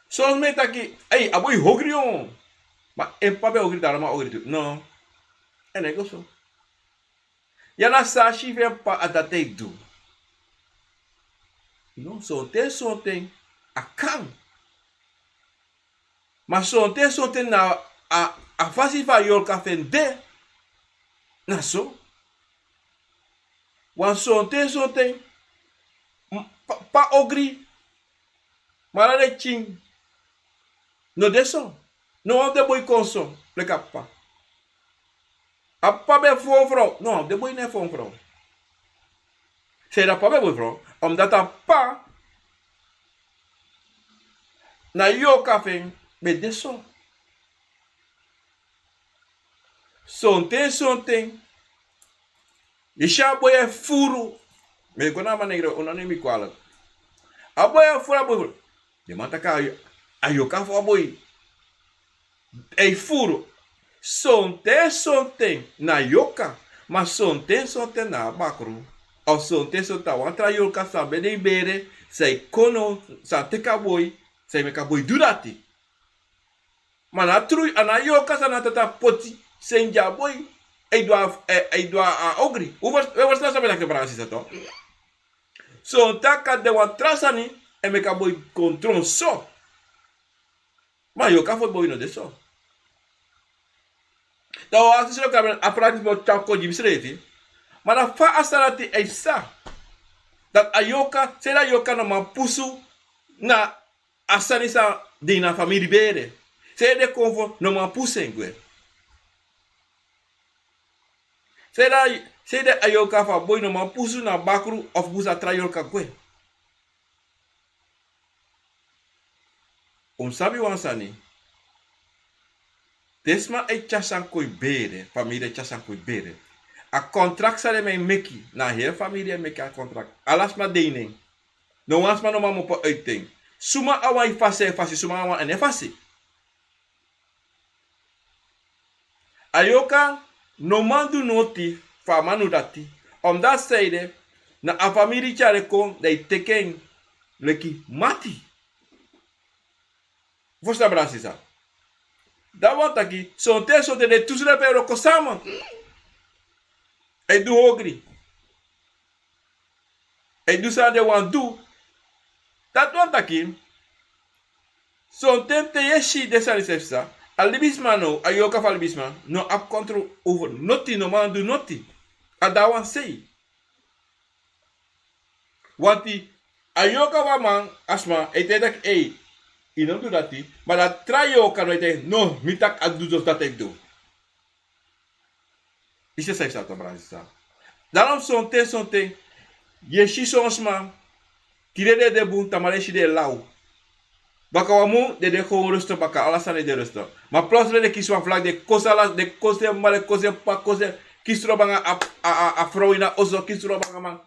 Soms me taki, aboy hogrion. Ma empabe hogri dara ma hogri tu. No. En ego so. Yana sa shive pa adate do. No, sonte akang. Ma sonte na a fasi fa Yorka fende. Na so. Wan sonte pa ogri. Mara de ting. No deso. No of de boy konso. Le kappa. A pa be fon vrouw. No, de boy ne fon vrouw. Zeg dat pa be boy vrouw. Omdat a pa. Na Yorka fen. Be deso. Sonte. Isha boy furu. Me kona manegro. Onanemi kwala. A boy furu boy. De manta ka a Yorka fo boy. Furu. Sonte na Yorka. Ma sonte na bakru. Of sonte wantra Yorka sabe de bere. Sei kono sa teka boy. Sei meka boy do dati. Ma na trui ana Yorka sa na tata poti. Senja boy. Doa ogri. We was na sabe na que brasi sa to. Taka de wantra sani. E meka boy kontron so. Ma Yorka fo boy no de so. Nou, als je ook een praat met Chako Jimsrevi, maar dan fa asarati eisa. Dat ayoka, se da yoka no man pusu na asani sa di na family bere. Se de Akomfo no man pusengwe. Se de ayoka fa boy no man pusu na bakru of busa tra Yorka kwe. Sabi wan sani. Desma chasan koi bere, familie chasan koi bere. A contract sa de men meki, na heel familie meki a contract. Alas ma dening. No wans ma no ma mo po uiting. Suma awan fase, suma awan ene fase. Ayoka no mandu noti fa manu dati. Om dat zeide, na a familie chare kon, de teken leki mati. Vosta brasisa. Dat wat aqui, sonte de tusre pero kosama. E du hogri. E du sa de wan du. Dat wat aqui. Sonte te yeshi de sa lisefsa. Alibisma no, ayoka fa alibisma. No ap kontro over noti no man du noti. Adawan sei. Wanti ayoka wa man asma etedak inom do dati, maar dat traio kan wij no, mitak aduzos dat ik doe. Is het zelfs dat Brazil. Daarom sonte, yeshi sonsma, tire de bun tamaleshi de lau. Baka wamu de gewoon rusten baka, Alla Sama de rusten. Maar plus de kiswa vlak de kosala, de kose male kose pa kose, kisro banga a vrouwina ozo kisro banga man.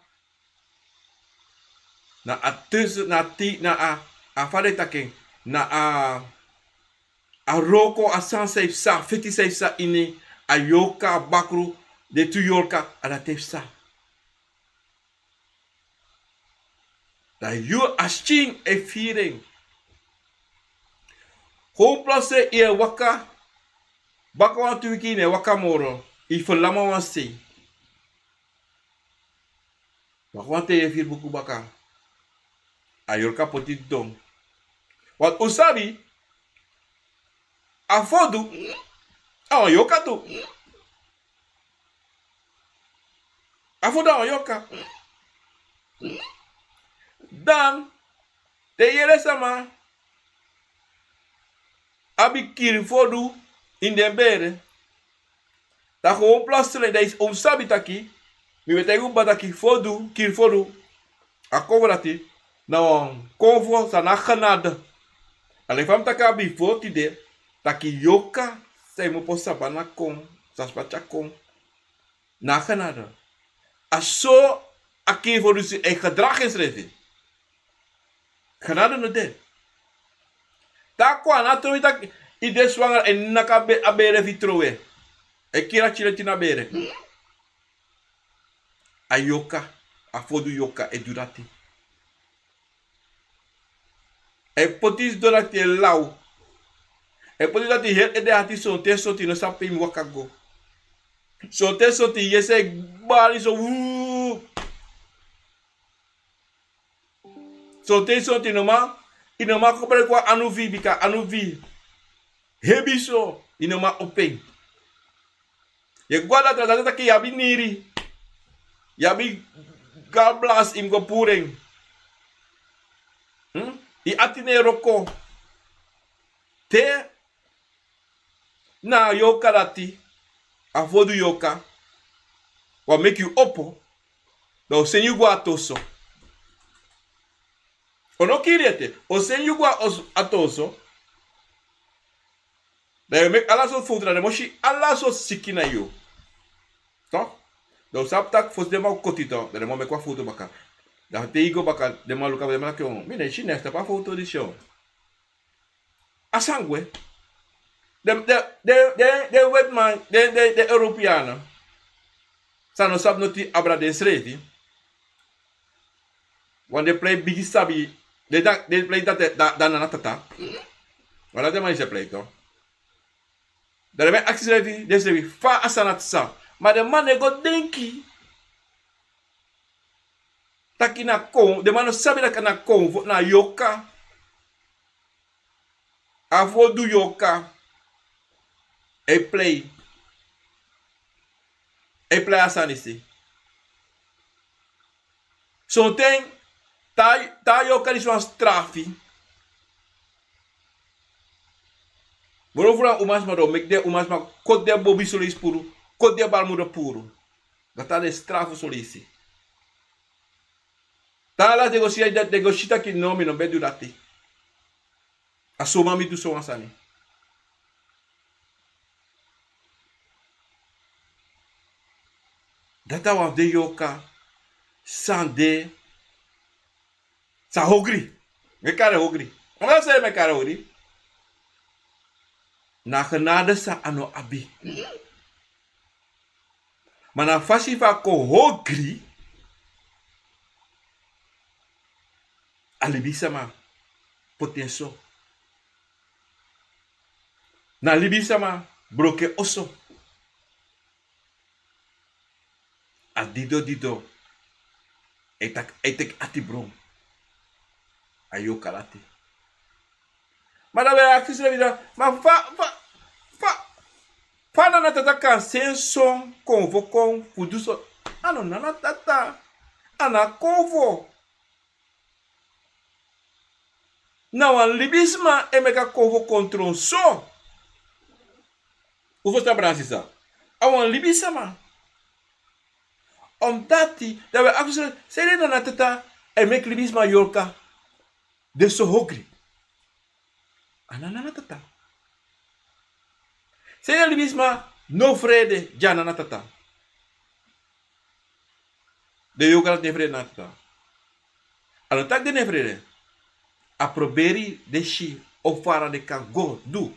Na atus na ti na a fade taking. Na a roko a san safe sa fiti safe sa ini a Yorka bakru de tu Yorka a la tef sa. Da you asking e fearing. Ho place e waka baka wan tu wiki ne waka moro i lama wan se. Baka wan te e fir buku baka. A Yorka poti dong. Want usabi, a fodu, a Yorka tu. A fodu a Yorka. Dan, de yere sama, abi kiri fodu in den bere. Da gewoon plasteren, dat is usabi taki. Mi wetegu bataki fodu, kiri fodu. A kovrati. Nou, Akomfo sa na genade. Alleen van taka before tide, taki Yorka, zij mo posa bana kom, saspacha kom. Na genade. Aso, aki voor dus een gedrag is revi. Genade no de. Takwa na trowi tak ide swanger en naka abere vitrowe. E kira chile tina bere. A Yorka, a fodu Yorka e durati. E potis donati e lau. E potis dati het e de hati sonte soti no sapi mi wakago. Sonte soti yese bali so wuu. Sonte soti no ma. Ino ma kopere kwa anuvi bika anuvi. Hebiso. Ino ma open. Ye guarda trazata ki yabi niri. Yabi galblas im go pureng. I atine roko. Te na Yorka dati. A fodu Yorka. Wa make you opo. Da o sen you go atoso. Ono kiriete. O sen you go atoso. Da you make alla so futra. De moshi alla so sikina you. Toch? Da o saptak fos dema kotito. Da de mo me kwa foto baka. Da te igo baka de maluka de malaki on. Mine shi nesta pa foto di show. A sangue. De wetman, de Europeanen. Sano sap noti abra den sreti. Want they play big sabi. They play that nanatata. Wala de manise play to. Daar ben actie de srevi fa asanat sa. Maar de man go denki. Taki na kon, de man sabi dat na kon na Yorka. Avo du Yorka. E play asanisi. So ten ta Yorka is wan strafi. Boro fura umas ma do mek de umas ma kot de bobi solis puru, kot de balmudo puru. Gata de strafu solisi. Ta la de goshita ki no mi no bedu dati. Asoma mi tu so sani. Data wa de Yorka sande sa hogri. Me kare hogri. Ona se me kare hogri. Na genade sa ano abi. Mana fasi fa ko hogri. Alibisama potenso. Na libisama broke oso. A dido. Etek ati brom. Ayo kalati. Mada be akisi le vida. Ma fa na tataka senson convocon fuduso. Ano nana tata. Ana Akomfo. Na wan libisma e meka Akomfo kontron so. Hoeveel stabransi sa? Awan libisama. Om dati, dat we afzien, zei dan na tata, en mek libisma Yorka. De so hogri. Anana tata. Zei libisma no frede, jana na tata. De Yorka de vrede na tata. Alo tak de ne vrede. A proberi de shi ofara de kan go do.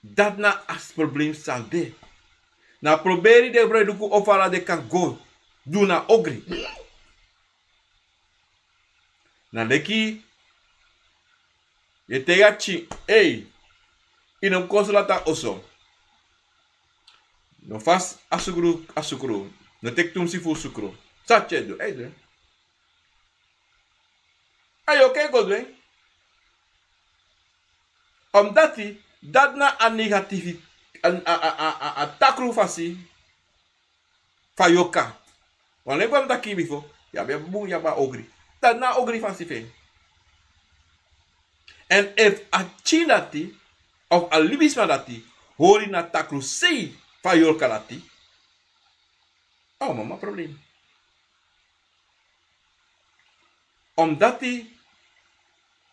Dat na as probleem sal de. Na proberi de bre duku ofara de kan go. Do na ogri. Na leki. Je tegachi. Hey. Inom consolata oso. No fas asukru. No tek tum si fu sukru. Sache do. Hey de. Ayo ke godwen. Dati, dat na a negatief a takru fasi fa Yorka. Wan ik kwam daki bifo, ya be boom ya ba ogri. Dat na ogri fasi fe. En if a chinati of a libisma dati hori na takru sei fa Yorka dati. Oh, mama probleem. Dati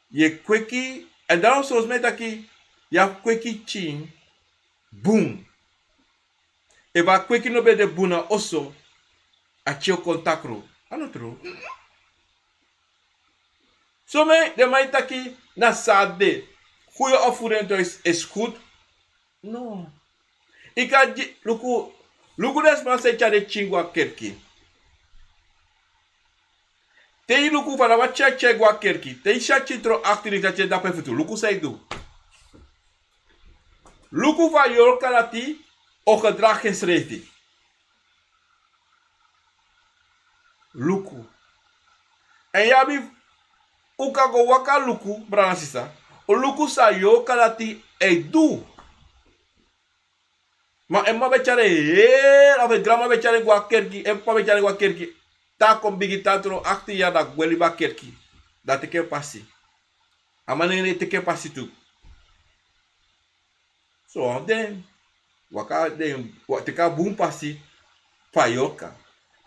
je kweki en daarom zoals mij taki ya kweki chin boom. E va kweki no be de buna oso a chio kontakro. Anotro. So me de mij taki na sade. Goeie opvoeding is goed. No. Ik ga luku des man se chade chingwa kerki. Te luku van wat check wa kerki. Te chitro actirik dat je dape futu. Luku sei do. Luku van Yorka lati o gedrag geschreven. Luku. En yabi ukago waka luku branasisa. O luku sa Yorka lati e do. Ma emma bechare ave grama bechare wa kerki. Emma bechare wa kerki. Ta kom bigi tatro akti ya da gweli ba kerki. Da teke pasi. Amane teke pasi tu. So then waka den teka boom pasi fa Yorka.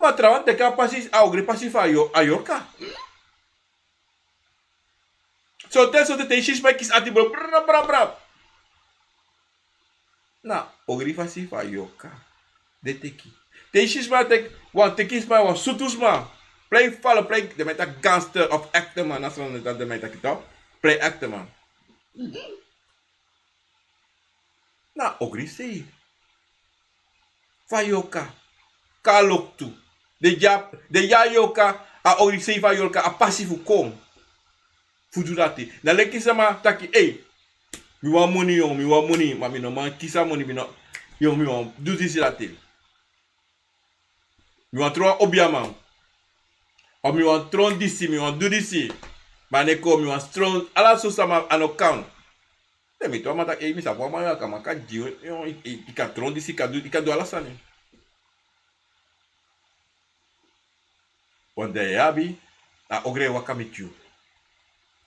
Ma trawan teka pasi augri pasi fa Yorka. So te shis ba kis ati bra. Na ogri pasi fa Yorka. De teki. Te shis ba tek wan tekis ba wan sutusma. Play de meta gangster of actor man. Nasran dat de meta kitop. Play actor man. Na ogri sei. Fa Yorka. Kalok tu. De ja Yorka a ogri sei fa Yorka a passifu kom. Fudurati. Na leki sama taki mi wan money yo, mi wan money. Ma mi no man kisa money mi no. Yo mi wan do this lati. Mi wan tro obiaman. O mi wan tron disi, mi wan do disi. Ma neko mi wan strong ala so sama anokan. Mi to mata mi sa ma ya kama ka jiwe yo ka tron disi ka do ala sani. Wanda yabi a ogre wakamichu.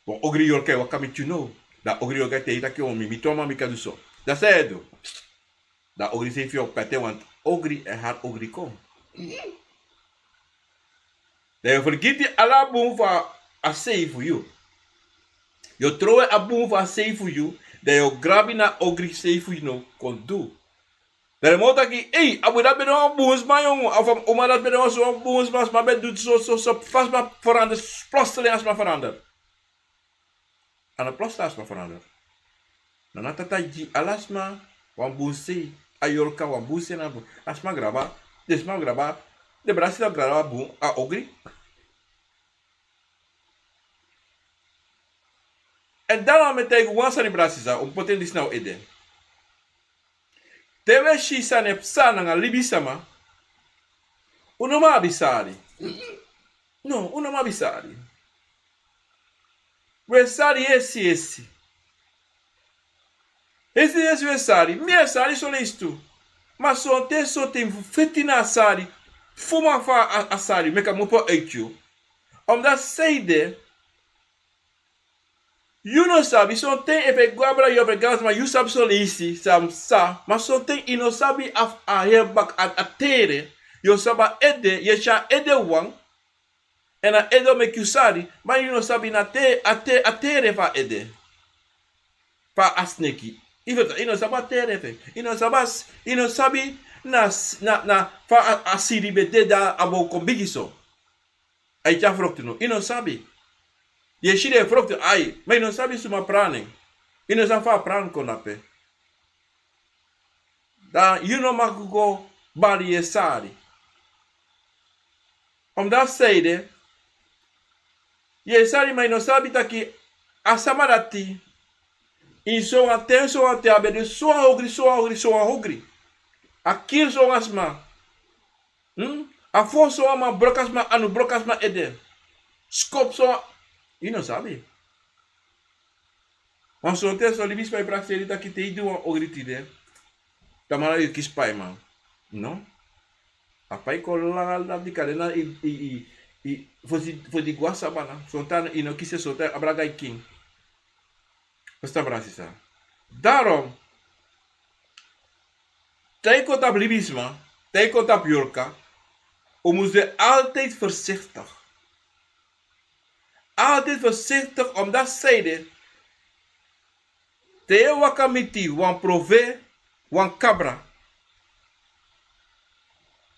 Bon ogri Yorka wakamichu no. Da ogri Yorka te ita ki o mi to ma mi ka do so. Da sedo. Da ogri se fi op pete want ogri e har ogri kom. Dan vergeet je alla boom voor a save for you. You throw a boom for a save for you. Dan you grab na ogri save for you no kon do. Dan moet ik abu dat ben een boons maar jongen. Of oma dat ben zo'n boons maar ben doet zo vast maar veranderd. Plotseling als maar veranderd. En een plotseling als maar veranderd. Dan had dat je alles maar wan boonse a Yorka wan boonse na boon. Als maar graba, des maar graba. De Brasil graba boom a ogri. En daarom met tegen wan sani Brasil om poten dis nou eden. Tewe shi sane psa nga libi sama. Uno ma bisari. No, uno ma bisari. We sari esse. Esse we sari. Mie sari sole isto. Ma sote fetina sari. Fuma fa a sari. Meka mopo eitju. Omdat seide. You no sabi, so tem efe guabra yo efe gas ma you sabi so lisi sam sa, ma so tem ino sabi af a hebak a tere, yo saba ede, ye sha ede wang, en a edo me kusari, ma you no sabi na a tere fa ede, fa asneki, ino saba tere fe, ino sabi na fa a siri bede da abo kombigiso, ay cha froktuno, ino sabi. Je shide frokte ai, maar je sabi suma praning. Je no fa pran konape. Da you no makugo bali esari. Dat zeide, je sari maar no sabi taki asamarati. In so ate abede so hogri. Akir so asma. A fo so ama brokasma anu brokasma ede. Skop so You know sabi. Want somente so libis pai praxeri taki te idu wan ogritide. Tamara yu kispai man. No? Apai ko langal na di kadena i fosi guasa bana. Sontana ino kise sontana abragai king. Basta brasisa. Daarom, tijko tap libisma, tijko tap Yorka, we moeten altijd voorzichtig. Altijd voorzichtig, omdat zijde, te wakamiti, wan prove, wan cabra,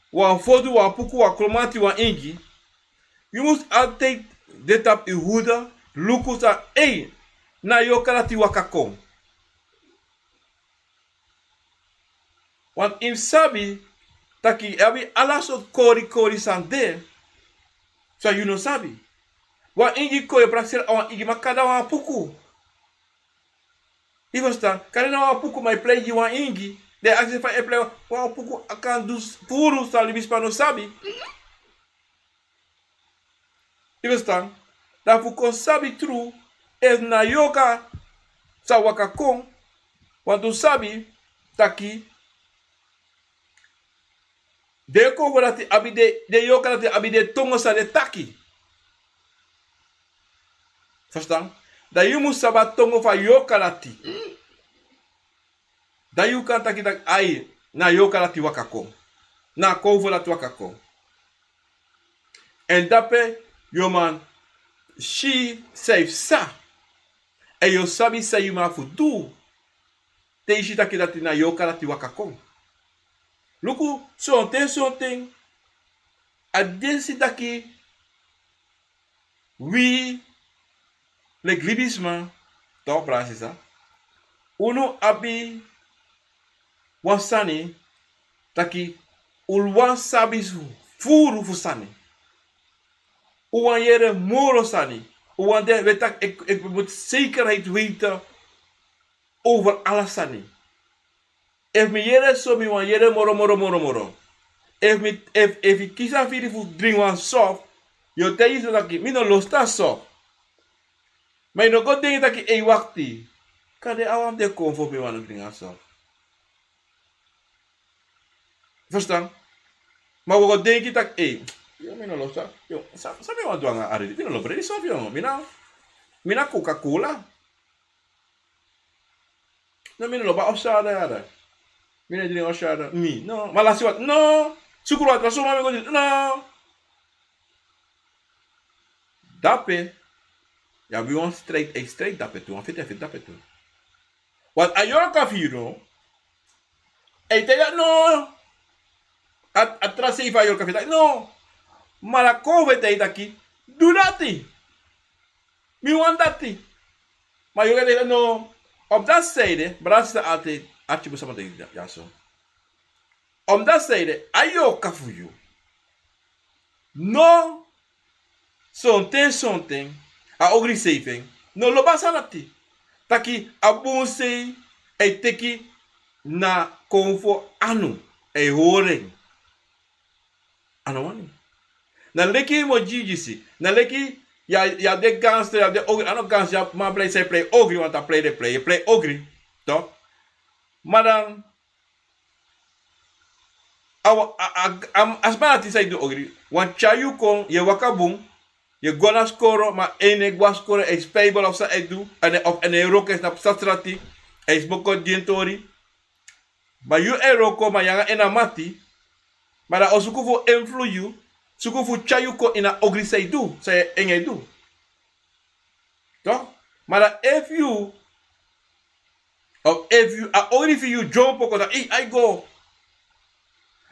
wan fodu, wan puku, wan kromati, wan ingi. Je moet altijd dit op je hoede, lukus aan, na Yorka dat die wakakom. Want in sabi, taki abi alles op kori sande, so you know sabi. Wan ingi koe praxer awan ingi makada wan puku. Ivostan, kadena wan puku mai play wan ingi, de axe fa e play wan puku akan dus puru sa libis pano sabi. Ivostan, da fuko sabi true, es na Yorka sa wakakong, wan du sabi, taki, de ko volati abide de Yorka dat abide tongo sa de taki. Verstaan? Da you moet sabat tongo van Yorka lati. Da you kan taki tak ai na Yorka lati wakako. Na kovo lati wakako. En dape yo man she save sa. En yo sabi sa you ma fudu. Te ishi taki lati na Yorka lati wakako. Luku something a densi taki we le glibisma to brasisa uno abi wan sani taki ulwan sabis furu fusani uwan yere moro sani uwan de wetak ik moet zekerheid weten over Alla Sani. If me yere so mi wan yere moro. If you kiss a firi fu drink one soft, you tell you so that mi no losta soft. Maar no go denk dat ik wakti. Kade awam de Akomfo mi wan drink a soft. Verstaan? Maar we go denk dat yo mi no losta. Yo, sabi wan duanga aridi. Mi no lo bredi soft yo. Mina Coca-Cola. No mi no lo ba osada yada. Mina drink osada. Mi, no. Malasi wat, no. Sukuru wat, raso mami go no. Dape. Ja, we want straight dape toe. Want fit dape toe. Want a Yorka firo. Te no. Atrás se va Yorka fit. No. Maar Akomfo te daki. Do dati. Mi want dati. Maar Yorka te no. Op dat zijde, brandste altijd. Atje moet samen tegen ja zo. Op dat zijde, a Yorka voor you. No. Something. A ogri saving. No lo basanati. Taki abunse e teki na Akomfo anu e horing. Ano wani. Na leki mo jijisi. Na leki ya de gangster ya de ogri. Ano gangster ya ma play say play ogri want to play the play. You play ogri. To. Madam. Asmanati say do ogri. Wan chayu kon ye wakabung. Je gona scoren, maar één gwa scoren is spijbel of zo ik doe. En een rook is naar sastrati. Is boko dientori. Maar je een rook, maar je een amati. Maar dat als ik voor invloed je, zoek voor chayu ko in een ogri say do, say enge do. Toch? Maar dat if you only for you jump ook dat I go.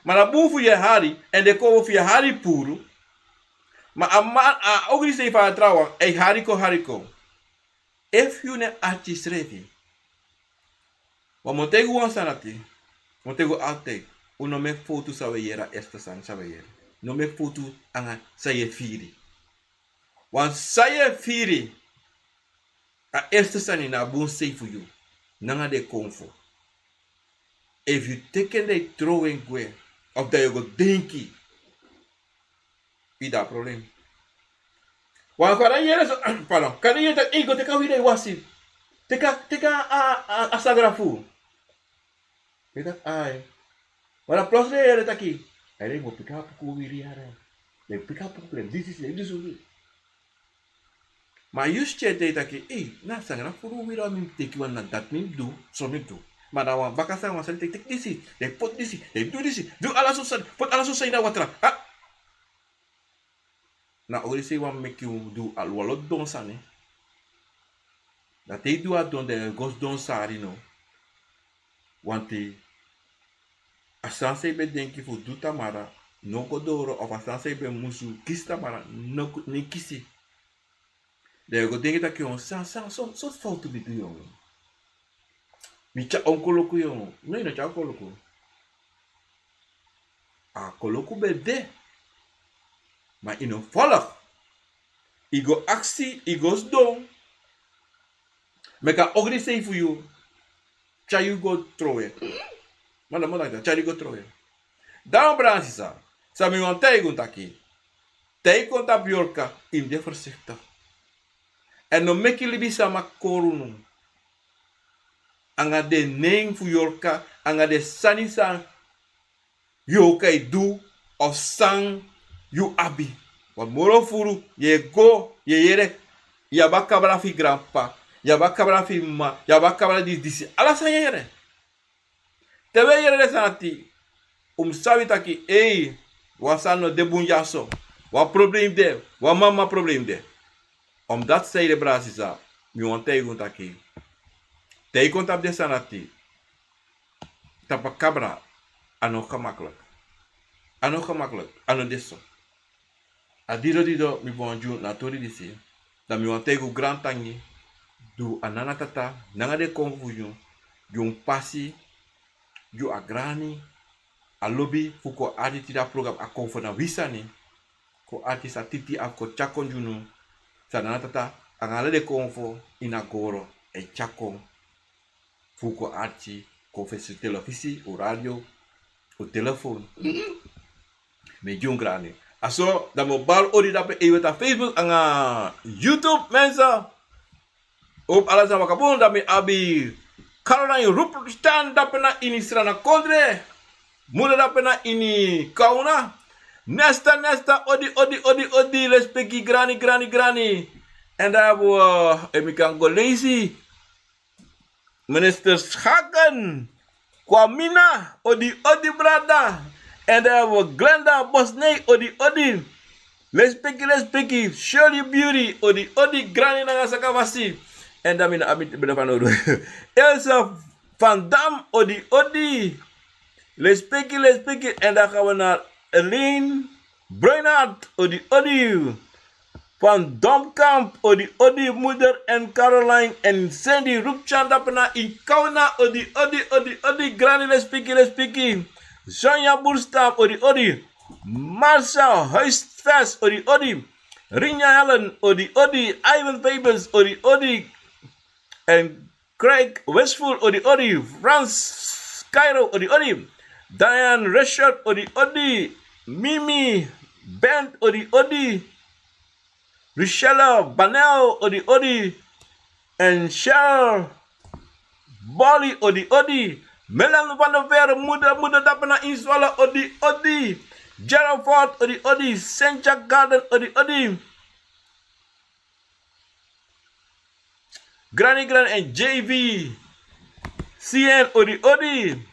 Maar dat boven voor je hari en de komen voor je hari puru. Maar a ogri say fa trawa e hariko. If you ne artist ready. Wa montego wan sanati. Montego altijd. Uno me foto sa yere esta san sa yere. No me foto anga saye firi. Wan saye firi. A esta sani na bon say for you. Nanga de Akomfo. If you take the throwing gwe of that you go dinky. Ida probleem. Wan kada yere so pardon. Kada yere tak ego teka wide wasi. Teka a sagrafu. Teka ai. Wala plus de yere taki. Ai mo pick up ku wiri ara. Le pick up problem. This is it. Maar just je taki, na sagrafu wira mi teki wan na dat mi do, so mi do. Maar dan wan bakasa wan sal take this. They put this. They do this. Do ala so put ala so na watra. Ah. Na ori say wan make you do al walot don sani. Dat they do a don de gos don sari no. Want asan say be denki fu do tamara no kodoro of asan say be musu kis tamara no ni kisi. De go denki tak yon so fout to be do yon. Mi cha onkoloku yon. No cha onkoloku. A koloku be de. Maar in een volg. Igo actie, igos don. Meka ogri say for you. Cha you go throw it. Manda like that. Cha you go throw it. Daarom Bransisa. Sami wan teigun taki. Teikon tap Yorka in de voorzichtig. En no meki libi sama korunu. Anga de ning fu Yorka. Anga de sani san. Yorka do of sang. You abi. Wat moro furu. Ye go. Ye yere. Ya bakabra fi grandpa. Ya bakabra fi ma. Ya bakabra disi. Alla Sama yere. Tewe yere de sanati. Sabi taki. Wasano de bunjaso. Wat probleem de. Wat mama probleem de. Omdat zij de Bransisa. Mi want teigun taki. Teikon tap de sanati. Tapakabra. Ano gemakkelijk. Ano gemakkelijk. Ano deso. Adido mi bonjour na tori disi. Da mi want teigu grand tangi. Du anana tata. Nanga de confusion. Jung pasi. Ju agrani. A lobby. Fuko aditi da program Akomfo na wisani. Ko artist atiti ako chakon junu. Sanana tata. Angala de Akomfo. Inagoro. E chakon. Fuko arti. Confessie televisi. O radio. O telefoon. Me jung grani. Aso, da mo bal ori dape eweta Facebook anga YouTube mensa. Op Alla Sama kapun da me abi Caroline rup stand dape na ini strana kondre. Muda dape na ini kauna. Nesta odi respecti grani. En daar we kan go lazy. Minister Schaken. Kwamina odi brada. En daar we Glenda Bosney odi. Let's speak. Shirley Beauty odi granny na sakavasi. En dan mina abit bedapan Elsa Van Dam odi. Let's speak. En dan gaan we naar Elaine Brainard odi. Van Domkamp odi moeder en Caroline en Sandy Rupchan dapena in Kauna odi granny let's speak. Sonja Boerstam odi. Marcel Huisvest odi. Rinja Helen odi. Ivan Papers odi. En Craig Westful odi. Frans Cairo odi. Diane Richard odi. Mimi Bent odi. Richelle Banel odi. En Cheryl Bolly odi. Melan van der Ver moeder dapena inswalla odi. Gerald Ford odi. Sencha Garden odi. Granny en JV CN odi.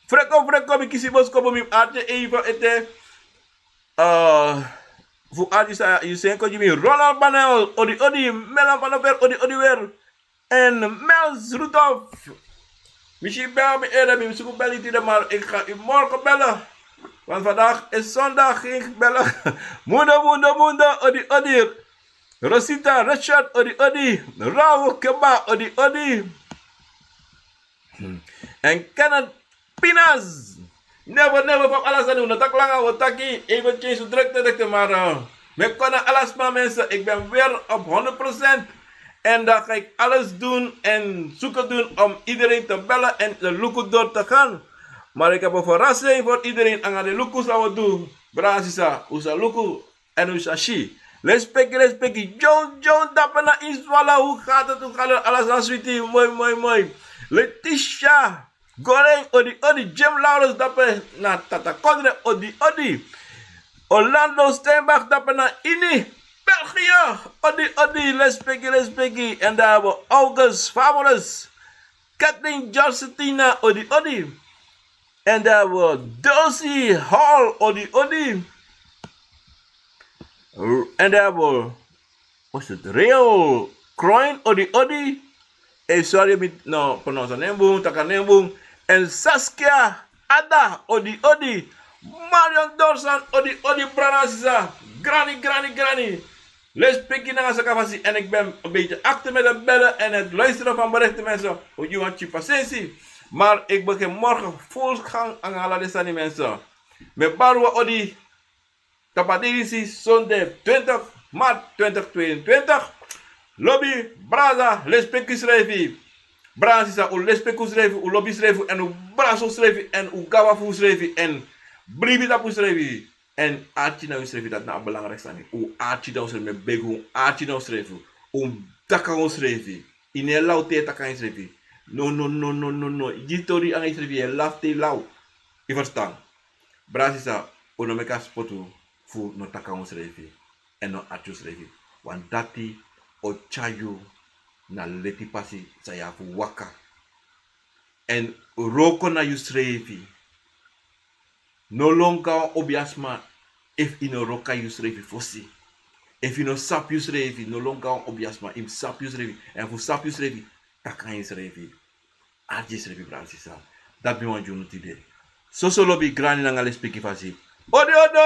Freko mi kisi bos kobo mi ate even ete fu adi sa you sen ko jimi Ronald Banel odi. Melan van der Ver odi weer. En Mels Rudolph. Misschien bel me eerder, misschien bel ik niet, maar ik ga u morgen bellen. Want vandaag is zondag, ik bellen. Moeder, odi. Rosita, Richard, odi. Raul, Keba, odi. En Kenneth Pinas. Never, van Alla Sama. Dat langer wat taki. Even change drukte, maar met Alla Sama mensen, ik ben weer op 100%. En dan ga ik alles doen en zoeken om iedereen te bellen en de luku door te gaan. Maar ik heb een verrassing voor iedereen. En de luku zou we doen. Bransisa, usa luku en usa shi. Respecti. John, dapena inswala. Hoe gaat het? Alles aan sweetie. Mooi. Letitia. Goreng, odi. Jim Laurens, dapen na Tata Kodre, odi. Orlando Steinbach, dapen na Ini. België. Odi. Respecti. En daar hebben we August, Fabulous. Kathleen Jorsetina, odi. En daar hebben we Dulcie Hall, odi. En daar hebben we, what's it, Real Croin, odi. Sorry, no, pronounce nembung, taka nembung. En Saskia Ada, odi. Marion Dorsan, odi, Branasisa. Granny. Les pikkie naar Sakafasi. En ik ben een beetje achter met het bellen en het luisteren van berichten mensen. Hoe je want je patiëntie. Maar ik begin morgen volgang aan Alla de Sani mensen. Met Barwa odi. Tapadirisi, zondag 20 maart 2022. Lobby, Braza, lespeki schrijven. Braza, u lespeki schrijven, u lobby schrijven, en u brazo schrijven, en u gawafu schrijven, en bribi tapu schrijven. En aartje nou schrijven, dat nou belangrijk is. U aartje nou schrijven, met begu, aartje nou schrijven. U takang schrijven. In een lauw te takang schrijven. No. Jitori aan schrijven, je laf te lauw. Je verstaan. Braza, u no meka spotu, fu no takang schrijven. En no aartje schrijven. Want dati o chayu na leti pasi saya fu waka. En roko na yusrevi. No longer obiasma if ino roka yusrevi fusi. If ino sap yusrevi no longer obiasma im sap yusrevi. En fu sap yusrevi takan yusrevi. Arji yusrevi bransisa. Dat be wan junu tide. So lobby grani na ngale speki fasi. Odo.